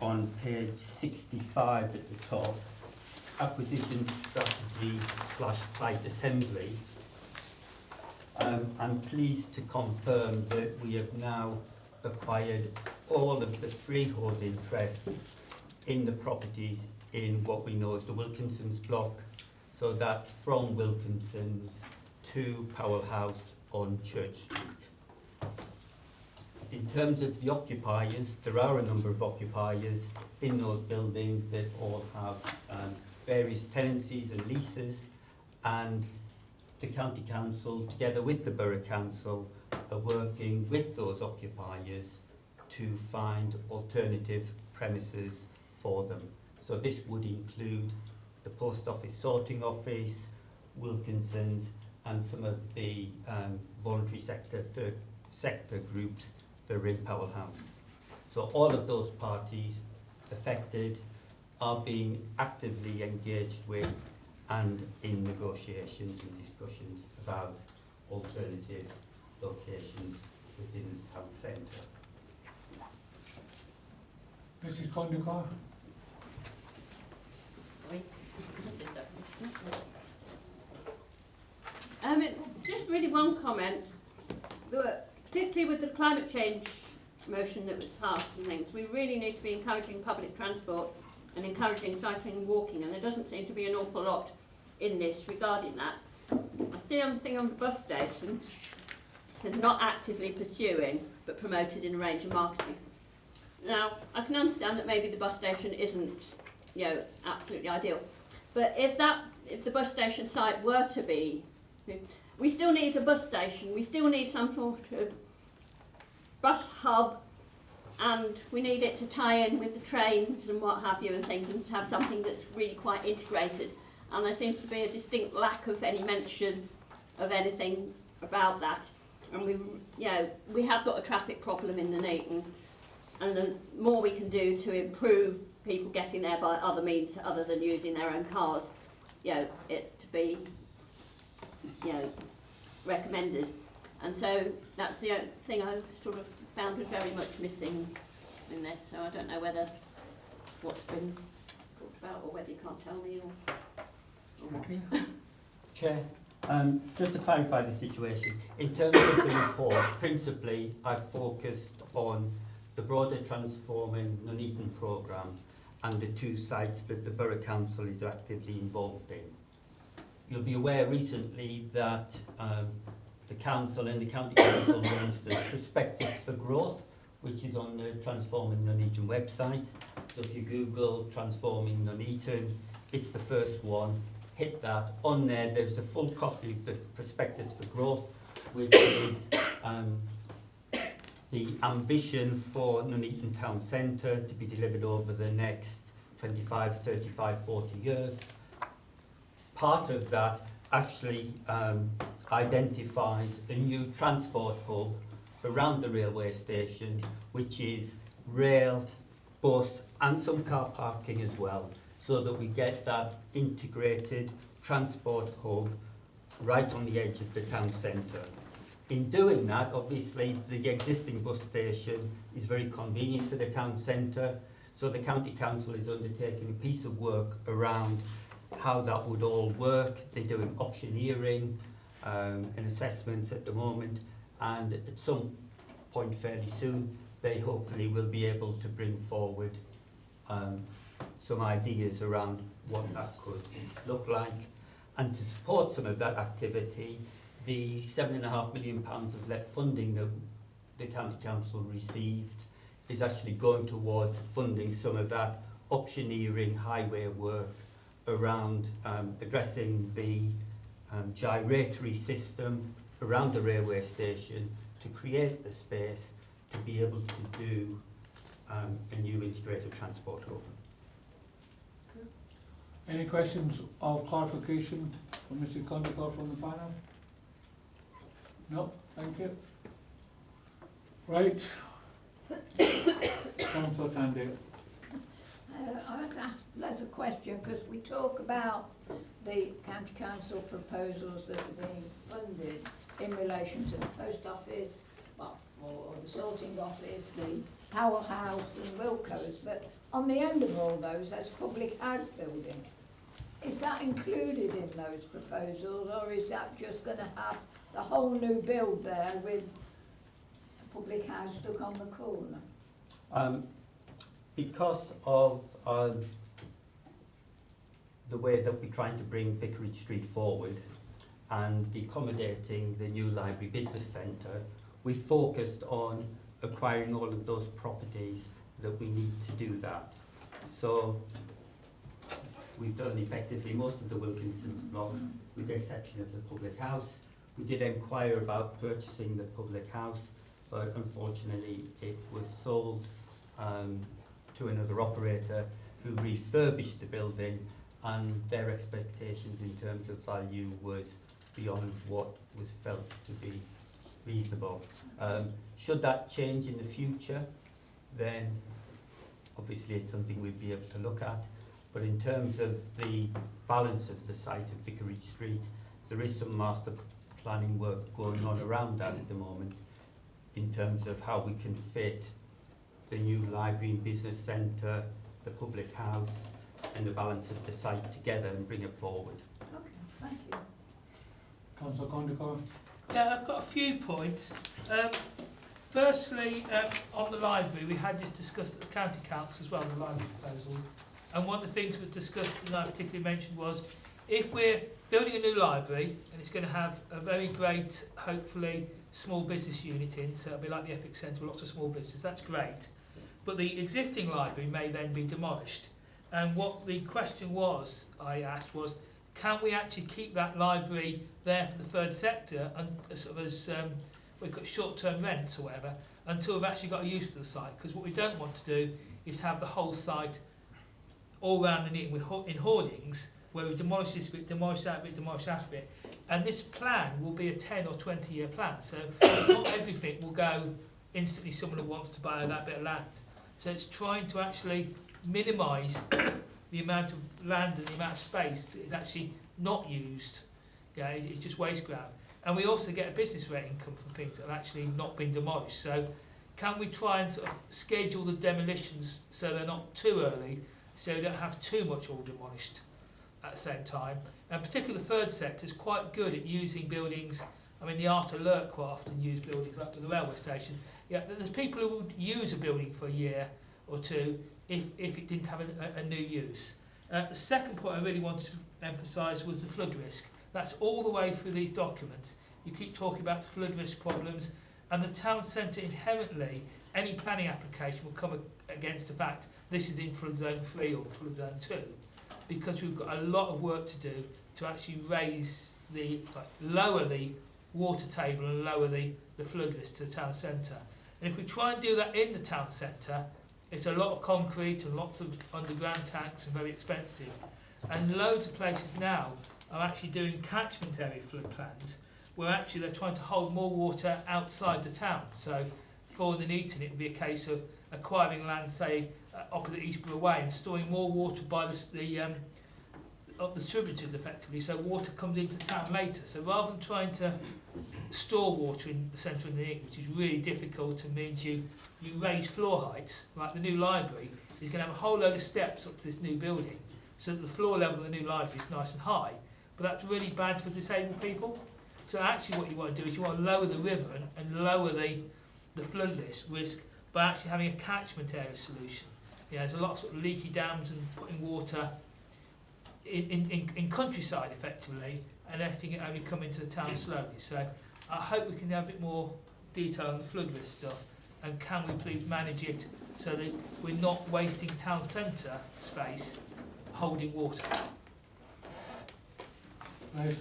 on page 65 at the top, acquisition strategy / site assembly. I'm pleased to confirm that we have now acquired all of the freehold interests in the properties in what we know as the Wilkinson's block. So that's from Wilkinson's to Powell House on Church Street. In terms of the occupiers, there are a number of occupiers in those buildings that all have various tenancies and leases, and the County Council, together with the Borough Council, are working with those occupiers to find alternative premises for them. So this would include the Post Office Sorting Office, Wilkinson's, and some of the voluntary sector groups that are in Powell House. So all of those parties affected are being actively engaged with and in negotiations and discussions about alternative locations within the town centre. Mrs. Condicott? Just really one comment, particularly with the climate change motion that was passed and things, we really need to be encouraging public transport and encouraging cycling and walking, and there doesn't seem to be an awful lot in this regarding that. I see on the thing on the bus station, they're not actively pursuing, but promoted in a range of marketing. Now, I can understand that maybe the bus station isn't, you know, absolutely ideal, but if the bus station site were to be, we still need a bus station, we still need some sort of bus hub, and we need it to tie in with the trains and what have you and things, and to have something that's really quite integrated. And there seems to be a distinct lack of any mention of anything about that. And we have got a traffic problem in Nuneaton, and the more we can do to improve people getting there by other means other than using their own cars, it's to be, recommended. And so that's the thing I sort of found was very much missing in this. So I don't know whether what's been talked about, or whether you can't tell me, or what. Chair, just to clarify the situation, in terms of the report, principally I've focused on the broader Transforming Nuneaton programme and the two sites that the Borough Council is actively involved in. You'll be aware recently that the Council and the County Council launched the Prospectus for Growth, which is on the Transforming Nuneaton website. So if you Google Transforming Nuneaton, it's the first one. Hit that. On there's a full copy of the Prospectus for Growth, which is the ambition for Nuneaton Town Centre to be delivered over the next 25, 35, 40 years. Part of that actually identifies a new transport hub around the railway station, which is rail, bus and some car parking as well, so that we get that integrated transport hub right on the edge of the town centre. In doing that, obviously the existing bus station is very convenient for the town centre, so the County Council is undertaking a piece of work around how that would all work. They're doing auctioneering and assessments at the moment, and at some point fairly soon they hopefully will be able to bring forward some ideas around what that could look like. And to support some of that activity, the £7.5 million of LEP funding that the County Council received is actually going towards funding some of that auctioneering highway work around addressing the gyratory system around the railway station to create the space to be able to do a new integrated transport hub. Any questions or clarification from Mr. Condicott from the panel? No, thank you. Right. Councillor Tandy. I want to ask Les a question, because we talk about the County Council proposals that are being funded in relation to the post office, well, or the sorting office, the powerhouse and Wilco's, but on the end of all those, there's public house building. Is that included in those proposals, or is that just going to have the whole new build there with a public house stuck on the corner? Because of the way that we're trying to bring Vicarage Street forward and accommodating the new library business centre, we focused on acquiring all of those properties that we need to do that. So we've done effectively most of the Wilkinson's block, with the exception of the public house. We did inquire about purchasing the public house, but unfortunately it was sold to another operator who refurbished the building, and their expectations in terms of value was beyond what was felt to be reasonable. Should that change in the future, then obviously it's something we'd be able to look at. But in terms of the balance of the site of Vicarage Street, there is some master planning work going on around that at the moment in terms of how we can fit the new library and business centre, the public house, and the balance of the site together and bring it forward. Okay, thank you. Councillor Condicott? Yeah, I've got a few points. Firstly, on the library, we had this discussed at the County Council as well, the library proposals. And one of the things we discussed and I particularly mentioned was, if we're building a new library, and it's going to have a very great, hopefully, small business unit in, so it'll be like the Epic Centre with lots of small business, that's great. But the existing library may then be demolished. And what the question was, I asked was, can we actually keep that library there for the third sector and sort of as we've got short-term rents or whatever until we've actually got a use for the site? Because what we don't want to do is have the whole site all around the Nuneaton in hoardings where we demolish this bit, demolish that bit, demolish that bit. And this plan will be a 10 or 20 year plan. So not everything will go instantly someone who wants to buy that bit of land. So it's trying to actually minimise the amount of land and the amount of space that is actually not used. Yeah, it's just waste ground. And we also get a business rate income from things that have actually not been demolished. So can we try and sort of schedule the demolitions so they're not too early, so we don't have too much all demolished at the same time? And particularly the third sector is quite good at using buildings. I mean, the Art Alert quite often use buildings like the railway station. Yeah, there's people who would use a building for a year or two if it didn't have a new use. The second point I really wanted to emphasise was the flood risk. That's all the way through these documents. You keep talking about the flood risk problems, and the town centre inherently, any planning application will come against the fact this is in flood zone 3 or flood zone 2, because we've got a lot of work to do to actually lower the water table and lower the flood risk to the town centre. And if we try and do that in the town centre, it's a lot of concrete and lots of underground tanks and very expensive. And loads of places now are actually doing catchment area flood plans where actually they're trying to hold more water outside the town. So for Nuneaton it would be a case of acquiring land, say, opposite Eastborough Way and storing more water by the tributaries effectively, so water comes into town later. So rather than trying to store water in the centre of Nuneaton, which is really difficult and means you raise floor heights, like the new library is going to have a whole load of steps up to this new building, so that the floor level of the new library is nice and high, but that's really bad for disabled people. So actually what you want to do is you want to lower the river and lower the flood risk by actually having a catchment area solution. Yeah, there's a lot of sort of leaky dams and putting water in countryside effectively and letting it only come into the town slowly. So I hope we can have a bit more detail on the flood risk stuff, and can we please manage it so that we're not wasting town centre space holding water. Right.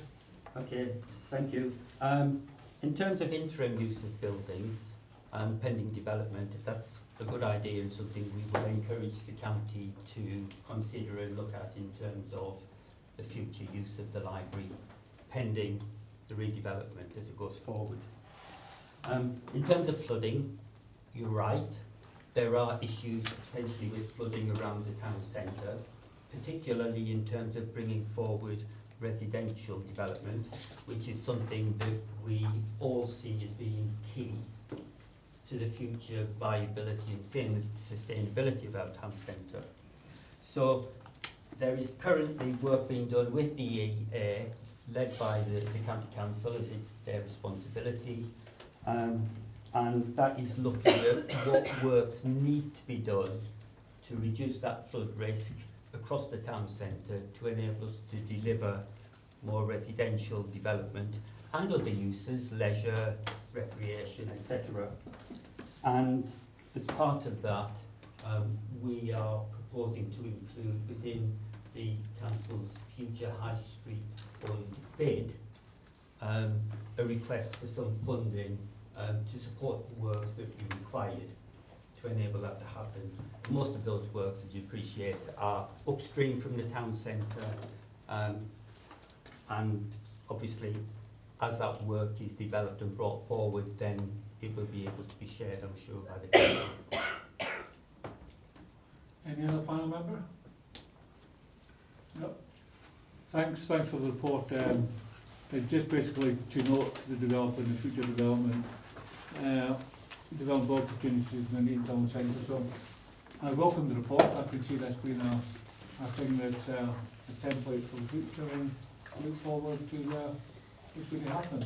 Okay, thank you. In terms of interim use of buildings and pending development, that's a good idea and something we will encourage the county to consider and look at in terms of the future use of the library, pending the redevelopment as it goes forward. In terms of flooding, you're right. There are issues potentially with flooding around the town centre, particularly in terms of bringing forward residential development, which is something that we all see as being key to the future viability and sustainability of our town centre. So there is currently work being done with the EA, led by the County Council as it's their responsibility, and that is looking at what works need to be done to reduce that flood risk across the town centre to enable us to deliver more residential development and other uses, leisure, recreation, etc. And as part of that, we are proposing to include within the Council's future High Street Fund bid a request for some funding to support the works that would be required to enable that to happen. Most of those works, as you appreciate, are upstream from the town centre, and obviously as that work is developed and brought forward, then it will be able to be shared, I'm sure, by the council. Any other panel member? No. Thanks for the report. Just basically to note the development, the future development, development opportunities in the Nuneaton Town Centre. So I welcome the report. I can see that's been a thing that's a template for the future, and look forward to what's going to happen.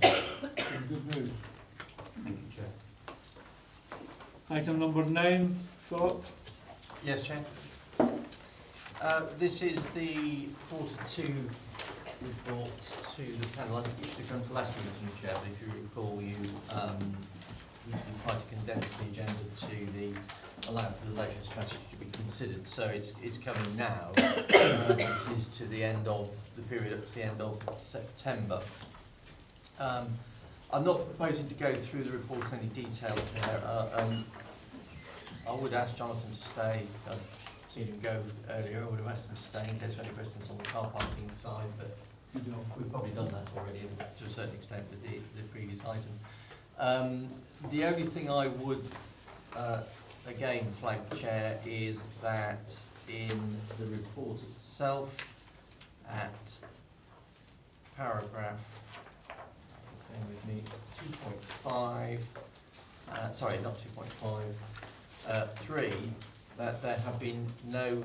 Some good news. Thank you, Chair. Item number 9, Scott. Yes, Chair. This is the Q2 report to the panel. I think it should have come to last meeting, Chair, but if you recall, you tried to condense the agenda to allow for the leisure strategy to be considered. So it's coming now. It is to the end of the period up to the end of September. I'm not proposing to go through the report in any detail here. I would ask Jonathan to stay. I've seen him go earlier. I would have asked him to stay in case of any questions on the car parking side, but we've probably done that already to a certain extent with the previous item. The only thing I would, again, flag, Chair, is that in the report itself, at paragraph, bear with me, 2.5, sorry, not 2.5, 3, that there have been no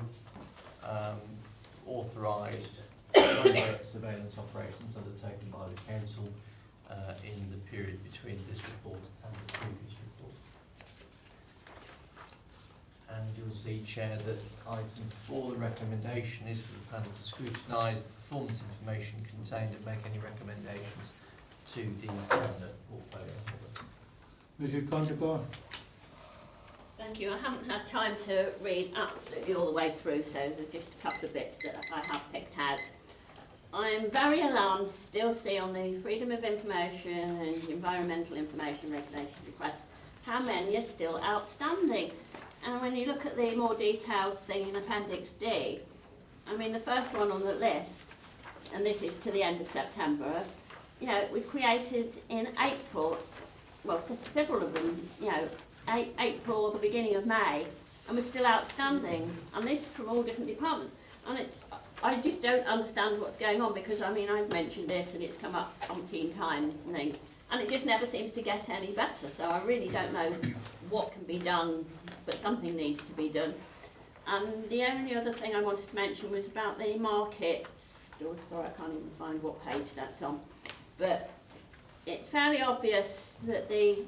authorised surveillance operations undertaken by the council in the period between this report and the previous report. And you'll see, Chair, that item 4, the recommendation is for the panel to scrutinise the performance information contained and make any recommendations to the cabinet portfolio. Mrs. Condicott. Thank you. I haven't had time to read absolutely all the way through, so there's just a couple of bits that I have picked out. I'm very alarmed to still see on the Freedom of Information and Environmental Information Regulation requests how many are still outstanding. And when you look at the more detailed thing in Appendix D, I mean, the first one on the list, and this is to the end of September, you know, it was created in April, well, several of them, you know, April or the beginning of May, and was still outstanding. And this is from all different departments. And I just don't understand what's going on, because, I mean, I've mentioned it and it's come up umpteen times and things, and it just never seems to get any better. So I really don't know what can be done, but something needs to be done. And the only other thing I wanted to mention was about the markets. Oh, sorry, I can't even find what page that's on. But it's fairly obvious that the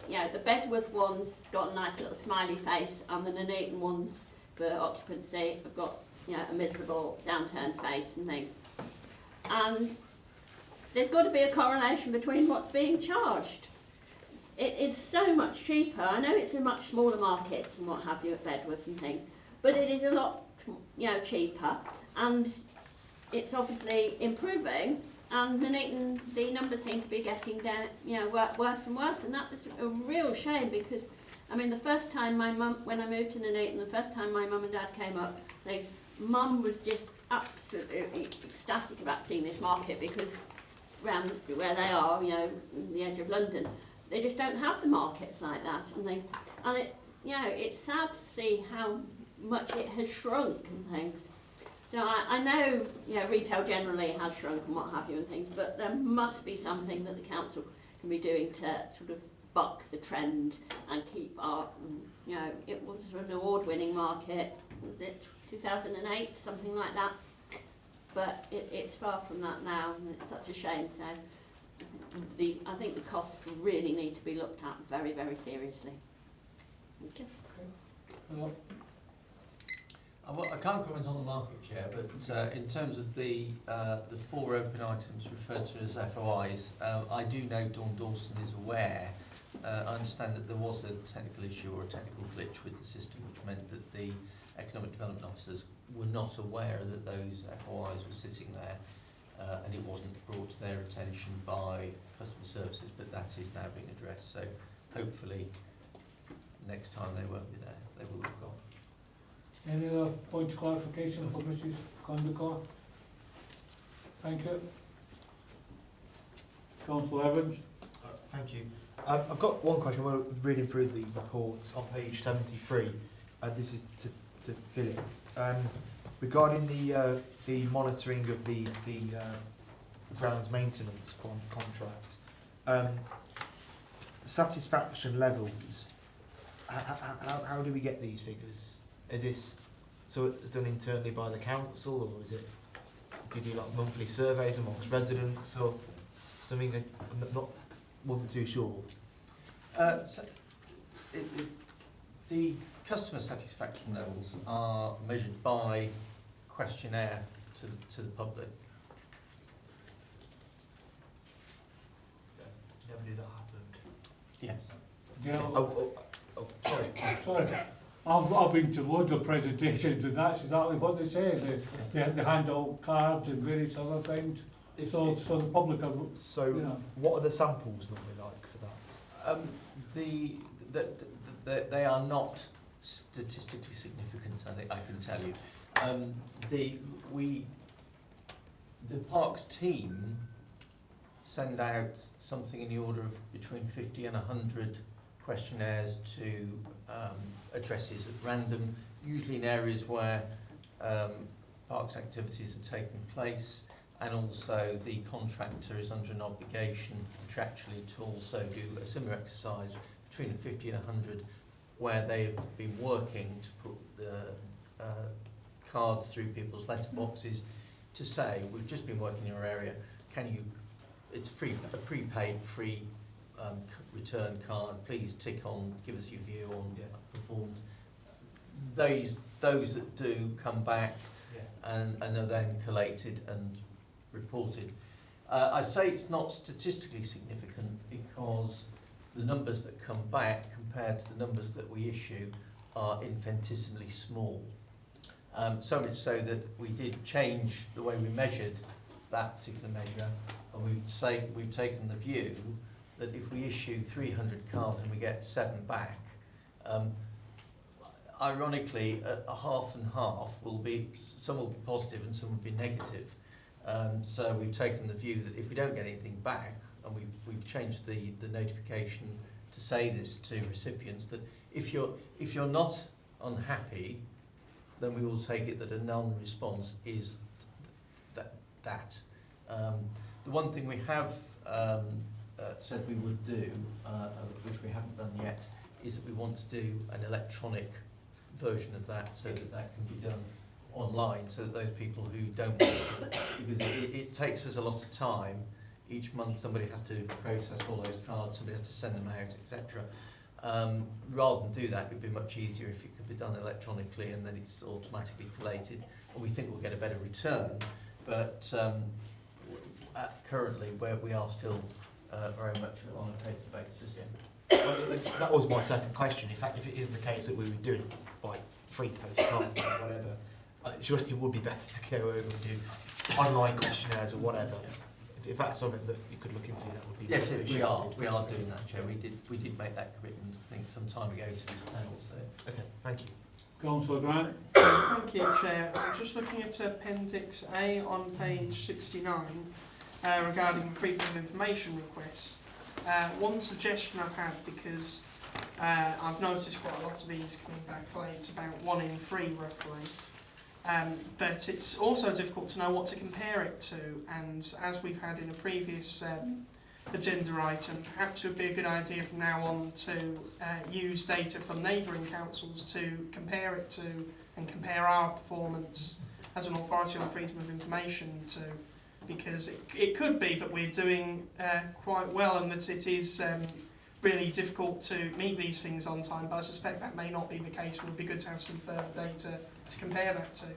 Bedworth one's got a nice little smiley face, and the Nuneaton ones for occupancy have got, you know, a miserable downturned face and things. And there's got to be a correlation between what's being charged. It is so much cheaper. I know it's a much smaller market and what have you at Bedworth and things, but it is a lot, you know, cheaper, and it's obviously improving. And Nuneaton, the numbers seem to be getting down, you know, worse and worse, and that is a real shame, because, I mean, the first time when I moved to Nuneaton, the first time my mum and dad came up, Mum was just absolutely ecstatic about seeing this market, because around where they are, you know, the edge of London, they just don't have the markets like that, and it, you know, it's sad to see how much it has shrunk and things. So I know, you know, retail generally has shrunk and what have you and things, but there must be something that the council can be doing to sort of buck the trend and keep our, you know, it was an award-winning market, was it 2008, something like that, but it's far from that now, and it's such a shame. So I think the costs really need to be looked at very, very seriously. Thank you. Hello. I can't comment on the market, Chair, but in terms of the 4 open items referred to as FOIs, I do know Dawn Dawson is aware. I understand that there was a technical issue or a technical glitch with the system, which meant that the economic development officers were not aware that those FOIs were sitting there, and it wasn't brought to their attention by customer services, but that is now being addressed. So hopefully next time they won't be there, they will have gone. Any other points of clarification for Mrs. Condicott? Thank you. Councillor Evans. Thank you. I've got one question. We're reading through the report on page 73. This is to fill in. Regarding the monitoring of the grounds maintenance contract, satisfaction levels. How do we get these figures? Is this so it's done internally by the council, or is it? Do you do like monthly surveys amongst residents, or something that wasn't too sure? The customer satisfaction levels are measured by questionnaire to the public. Never knew that happened. Yes. Oh, sorry. Sorry, I've been to loads of presentations and that's exactly what they say. They hand out cards and various other things. So the public are, So, you know. what are the samples normally like for that? They are not statistically significant, I can tell you. The parks team send out something in the order of between 50 and 100 questionnaires to addresses at random, usually in areas where parks activities are taking place, and also the contractor is under an obligation contractually to also do a similar exercise between 50 and 100 where they've been working to put the cards through people's letterboxes to say, we've just been working in your area, can you, it's free, a prepaid free return card, please tick on, give us your view on performance. Those that do come back and are then collated and reported. I say it's not statistically significant because the numbers that come back compared to the numbers that we issue are infinitesimally small. So much so that we did change the way we measured that particular measure, and we've taken the view that if we issue 300 cards and we get 7 back, ironically, a half and half will be, some will be positive and some will be negative. So we've taken the view that if we don't get anything back, and we've changed the notification to say this to recipients, that if you're not unhappy, then we will take it that a non-response is that. The one thing we have said we would do, which we haven't done yet, is that we want to do an electronic version of that so that can be done online, so that those people who don't, because it takes us a lot of time. Each month somebody has to process all those cards, somebody has to send them out, etc. Rather than do that, it would be much easier if it could be done electronically and then it's automatically collated, and we think we'll get a better return. But currently, where we are still very much on a paper basis. Well, that was my second question. In fact, if it is the case that we would do it by free postcards or whatever, surely it would be better to go over and do online questionnaires or whatever. If that's something that you could look into, that would be yes, appreciated. we are doing that, Chair. We did make that commitment, I think, some time ago to the panel. So okay, thank you. Councillor Grant. Thank you, Chair. I was just looking at Appendix A on page 69 regarding freedom of information requests. One suggestion I've had, because I've noticed quite a lot of these coming back late, about 1 in 3 roughly. But it's also difficult to know what to compare it to, and as we've had in a previous agenda item, perhaps it would be a good idea from now on to use data from neighbouring councils to compare it to, and compare our performance as an authority on freedom of information to, because it could be that we're doing quite well and that it is really difficult to meet these things on time, but I suspect that may not be the case. It would be good to have some further data to compare that to.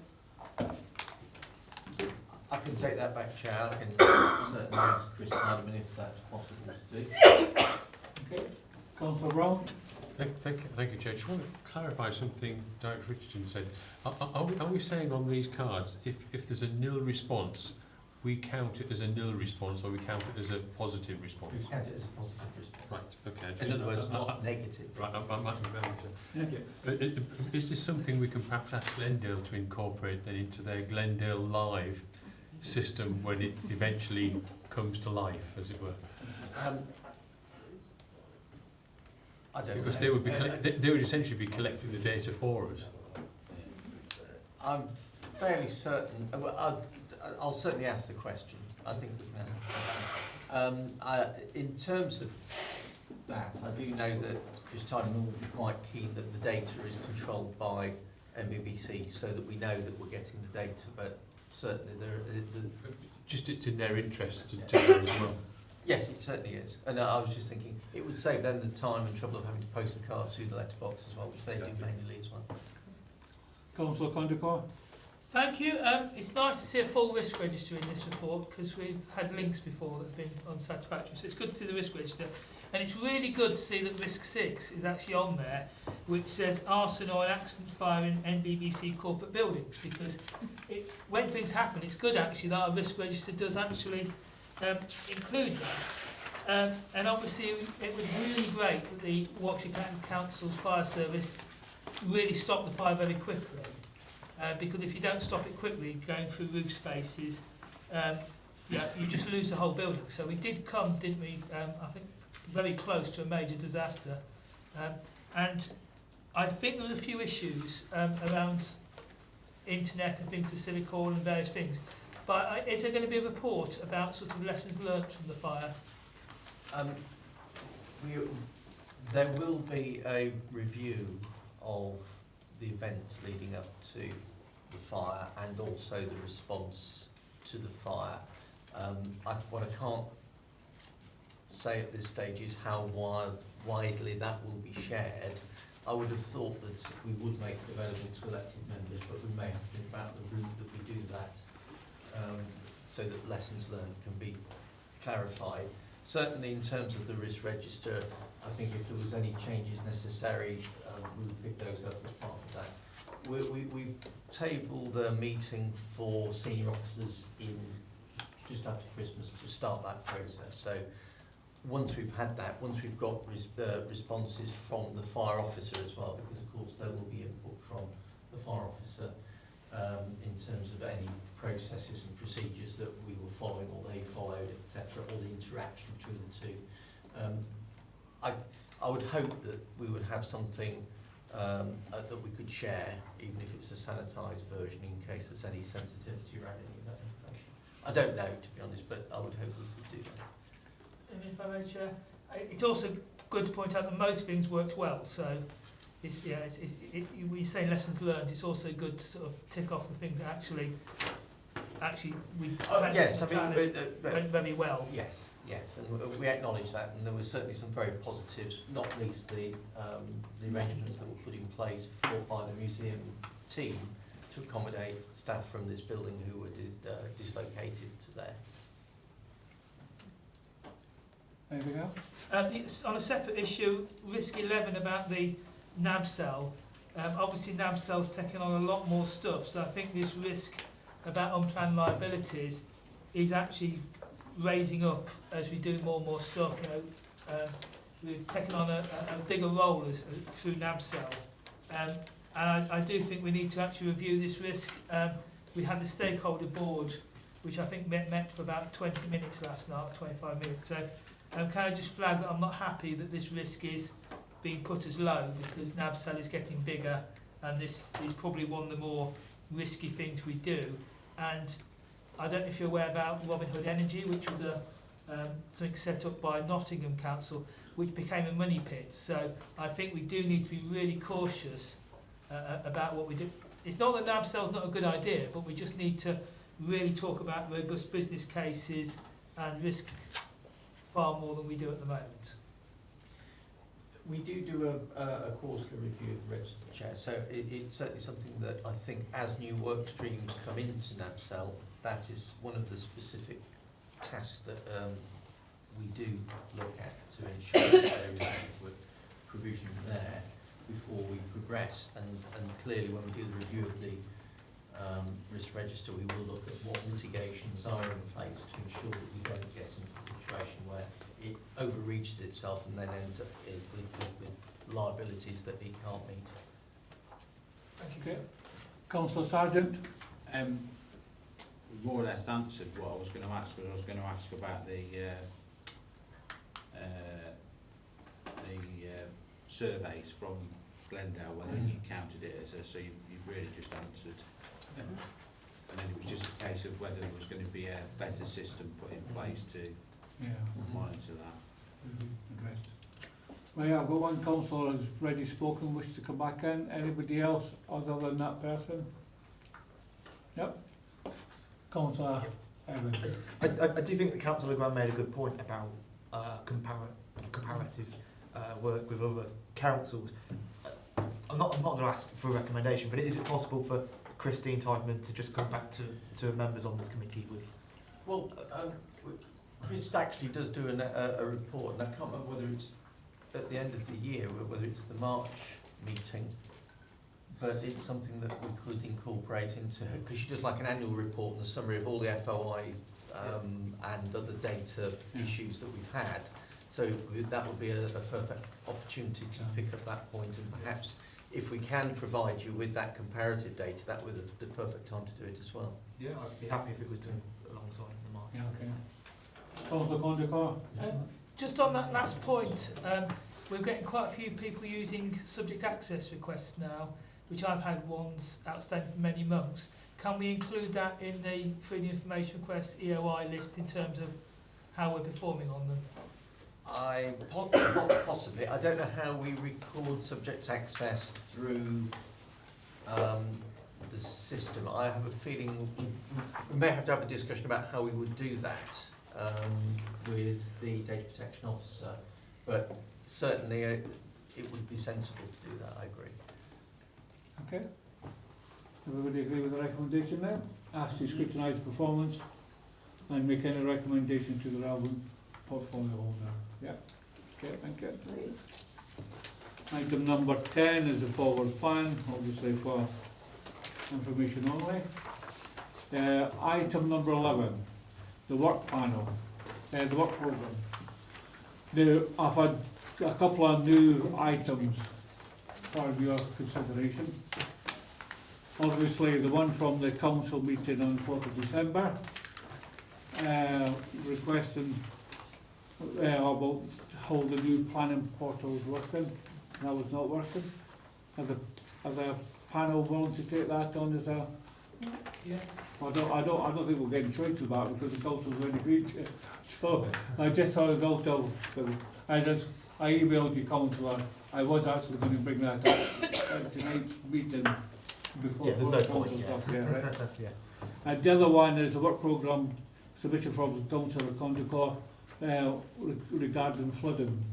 I can take that back, Chair. I can certainly ask Chris Hardman if that's possible to do. Okay. Councillor Brown. Thank you, Chair. I just want to clarify something Director Richardson said. Are we saying on these cards, if there's a nil response, we count it as a nil response, or we count it as a positive response? We count it as a positive response. Right, okay. In other words, not negative. Right, I might be better. Is this something we can perhaps ask Glendale to incorporate then into their Glendale Live system when it eventually comes to life, as it were? I don't because know. they would essentially be collecting the data for us. I'm fairly certain, I'll certainly ask the question. I think we can ask the question. In terms of that, I do know that Scrutiny will be quite keen that the data is controlled by MBBC so that we know that we're getting the data, but certainly Just it's in their interest to know as well. yes, it certainly is. And I was just thinking, it would save them the time and trouble of having to post the cards through the letterbox as well, which they do manually as well. Councillor Condacor? Thank you. It's nice to see a full risk register in this report because we've had links before that have been unsatisfactory. So it's good to see the risk register. And it's really good to see that risk 6 is actually on there, which says arson or an accident fire in NBBC corporate buildings, because when things happen, it's good actually that our risk register does actually include that. And obviously it was really great that the Warwickshire County Council's fire service really stopped the fire very quickly. Because if you don't stop it quickly, going through roof spaces, you just lose the whole building. So we did come, didn't we, I think, very close to a major disaster. And I think there were a few issues around internet and things to Civic Hall and various things. But is there going to be a report about sort of lessons learnt from the fire? There will be a review of the events leading up to the fire and also the response to the fire. What I can't say at this stage is how widely that will be shared. I would have thought that we would make it available to elected members, but we may have to think about the route that we do that so that lessons learned can be clarified. Certainly in terms of the risk register, I think if there was any changes necessary, we would pick those up as part of that. We've tabled a meeting for senior officers in just after Christmas to start that process. So once we've had that, once we've got responses from the fire officer as well, because of course there will be input from the fire officer in terms of any processes and procedures that we were following or they followed, etc., or the interaction between the two. I would hope that we would have something that we could share, even if it's a sanitised version, in case there's any sensitivity around any of that information. I don't know, to be honest, but I would hope we could do that. And if I may, Chair, it's also good to point out that most things worked well. So, when you say lessons learned, it's also good to sort of tick off the things that actually we yes, I mean, went very well. Yes, and we acknowledge that, and there were certainly some very positives, not least the arrangements that were put in place by the museum team to accommodate staff from this building who were dislocated to there. Anything else? It's on a separate issue, risk 11 about the NAB cell. Obviously NAB cell's taken on a lot more stuff, so I think this risk about unplanned liabilities is actually raising up as we do more and more stuff. You know, we've taken on a bigger role through NAB cell, and I do think we need to actually review this risk. We had the stakeholder board, which I think met for about 20 minutes last night, 25 minutes. So can I just flag that I'm not happy that this risk is being put as low, because NAB cell is getting bigger, and this is probably one of the more risky things we do. And I don't know if you're aware about Robin Hood Energy, which was something set up by Nottingham Council, which became a money pit. So I think we do need to be really cautious about what we do. It's not that NAB cell's not a good idea, but we just need to really talk about robust business cases and risk far more than we do at the moment. We do a quarterly review of the register, Chair, so it's certainly something that I think as new work streams come into NABCEL, that is one of the specific tasks that we do look at to ensure that there is adequate provision there before we progress. And clearly when we do the review of the risk register, we will look at what mitigations are in place to ensure that we don't get into a situation where it overreaches itself and then ends up with liabilities that it can't meet. Thank you. Okay. Councillor Sargent. More or less answered what I was going to ask, but I was going to ask about the surveys from Glendale, whether you counted it as a, so you've really just answered And then it was just a case of whether there was going to be a better system put in place to Yeah. monitor that. Addressed. Well, yeah, I've got one councillor who's already spoken, wishes to come back in. Anybody else other than that person? Yep. Councillor Evan. I do think that Councillor Graham made a good point about comparative work with other councils. I'm not going to ask for a recommendation, but is it possible for Christine Tiedemann to just come back to members on this committee with? Well, Chris actually does do a report, and I can't remember whether it's at the end of the year or whether it's the March meeting, but it's something that we could incorporate into her, because she does like an annual report and a summary of all the FOI and other data issues that we've had. So that would be a perfect opportunity to pick up that point, and perhaps if we can provide you with that comparative data, that would be the perfect time to do it as well. Yeah, I'd be happy if it was done alongside the March. Yeah, okay. Councillor Condicor? Just on that last point, we're getting quite a few people using subject access requests now, which I've had ones outstanding for many months. Can we include that in the freedom information request EOI list in terms of how we're performing on them? Possibly. I don't know how we record subject access through the system. I have a feeling we may have to have a discussion about how we would do that with the data protection officer, but certainly it would be sensible to do that, I agree. Okay. Everybody agree with the recommendation there? Ask to scrutinise performance and make any recommendation to the relevant portfolio holder. Yeah. Okay, thank you. Item number 10 is the forward plan, obviously for information only. Item number 11, the work panel, the work programme. I've had a couple of new items for your consideration. Obviously, the one from the council meeting on the 4th of December, requesting about how the new planning portal is working. That was not working. Are the panel willing to take that on as a? Yeah. I don't think we're getting straight to that because the council's already reached it. So I just thought it was out of. I emailed you, councillor. I was actually going to bring that up at tonight's meeting before. Yeah, there's no point. Yeah. Right? Yeah. And the other one is a work programme submitted from Councillor Condicor regarding flooding.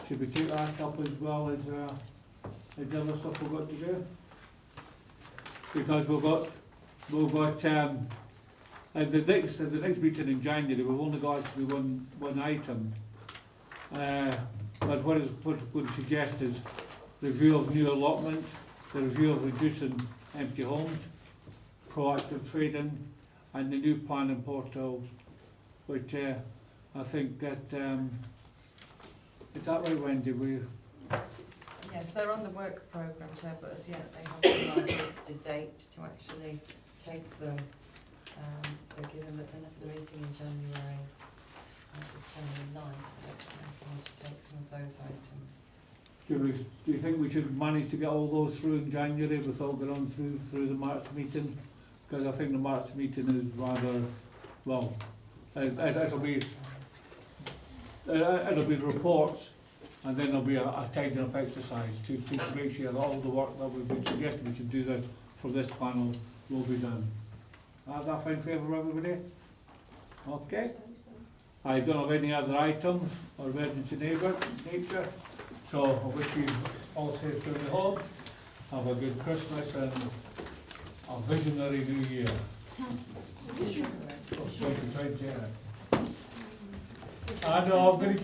Should we take that up as well as the other stuff we've got to do? Because we've got at the next meeting in January we've only got actually one item. But what we're going to suggest is review of new allotment, the review of reducing empty homes, proactive trading, and the new planning portals, which I think that is that right, Wendy? Yes, they're on the work programme, Chair, but as yet they haven't arrived at a date to actually take them. So given that the meeting in January is on the 9th, I want to take some of those items. Do you think we should manage to get all those through in January without going on through the March meeting? Because I think the March meeting is rather, well, it'll be reports, and then there'll be a tidying up exercise to make sure that all the work that we've been suggesting we should do for this panel will be done. Is that fine favour everybody? Okay. I don't have any other items or emergency nature, so I wish you all safe journey home. Have a good Christmas and a visionary New Year. Oh, 2020. I know, I'm going to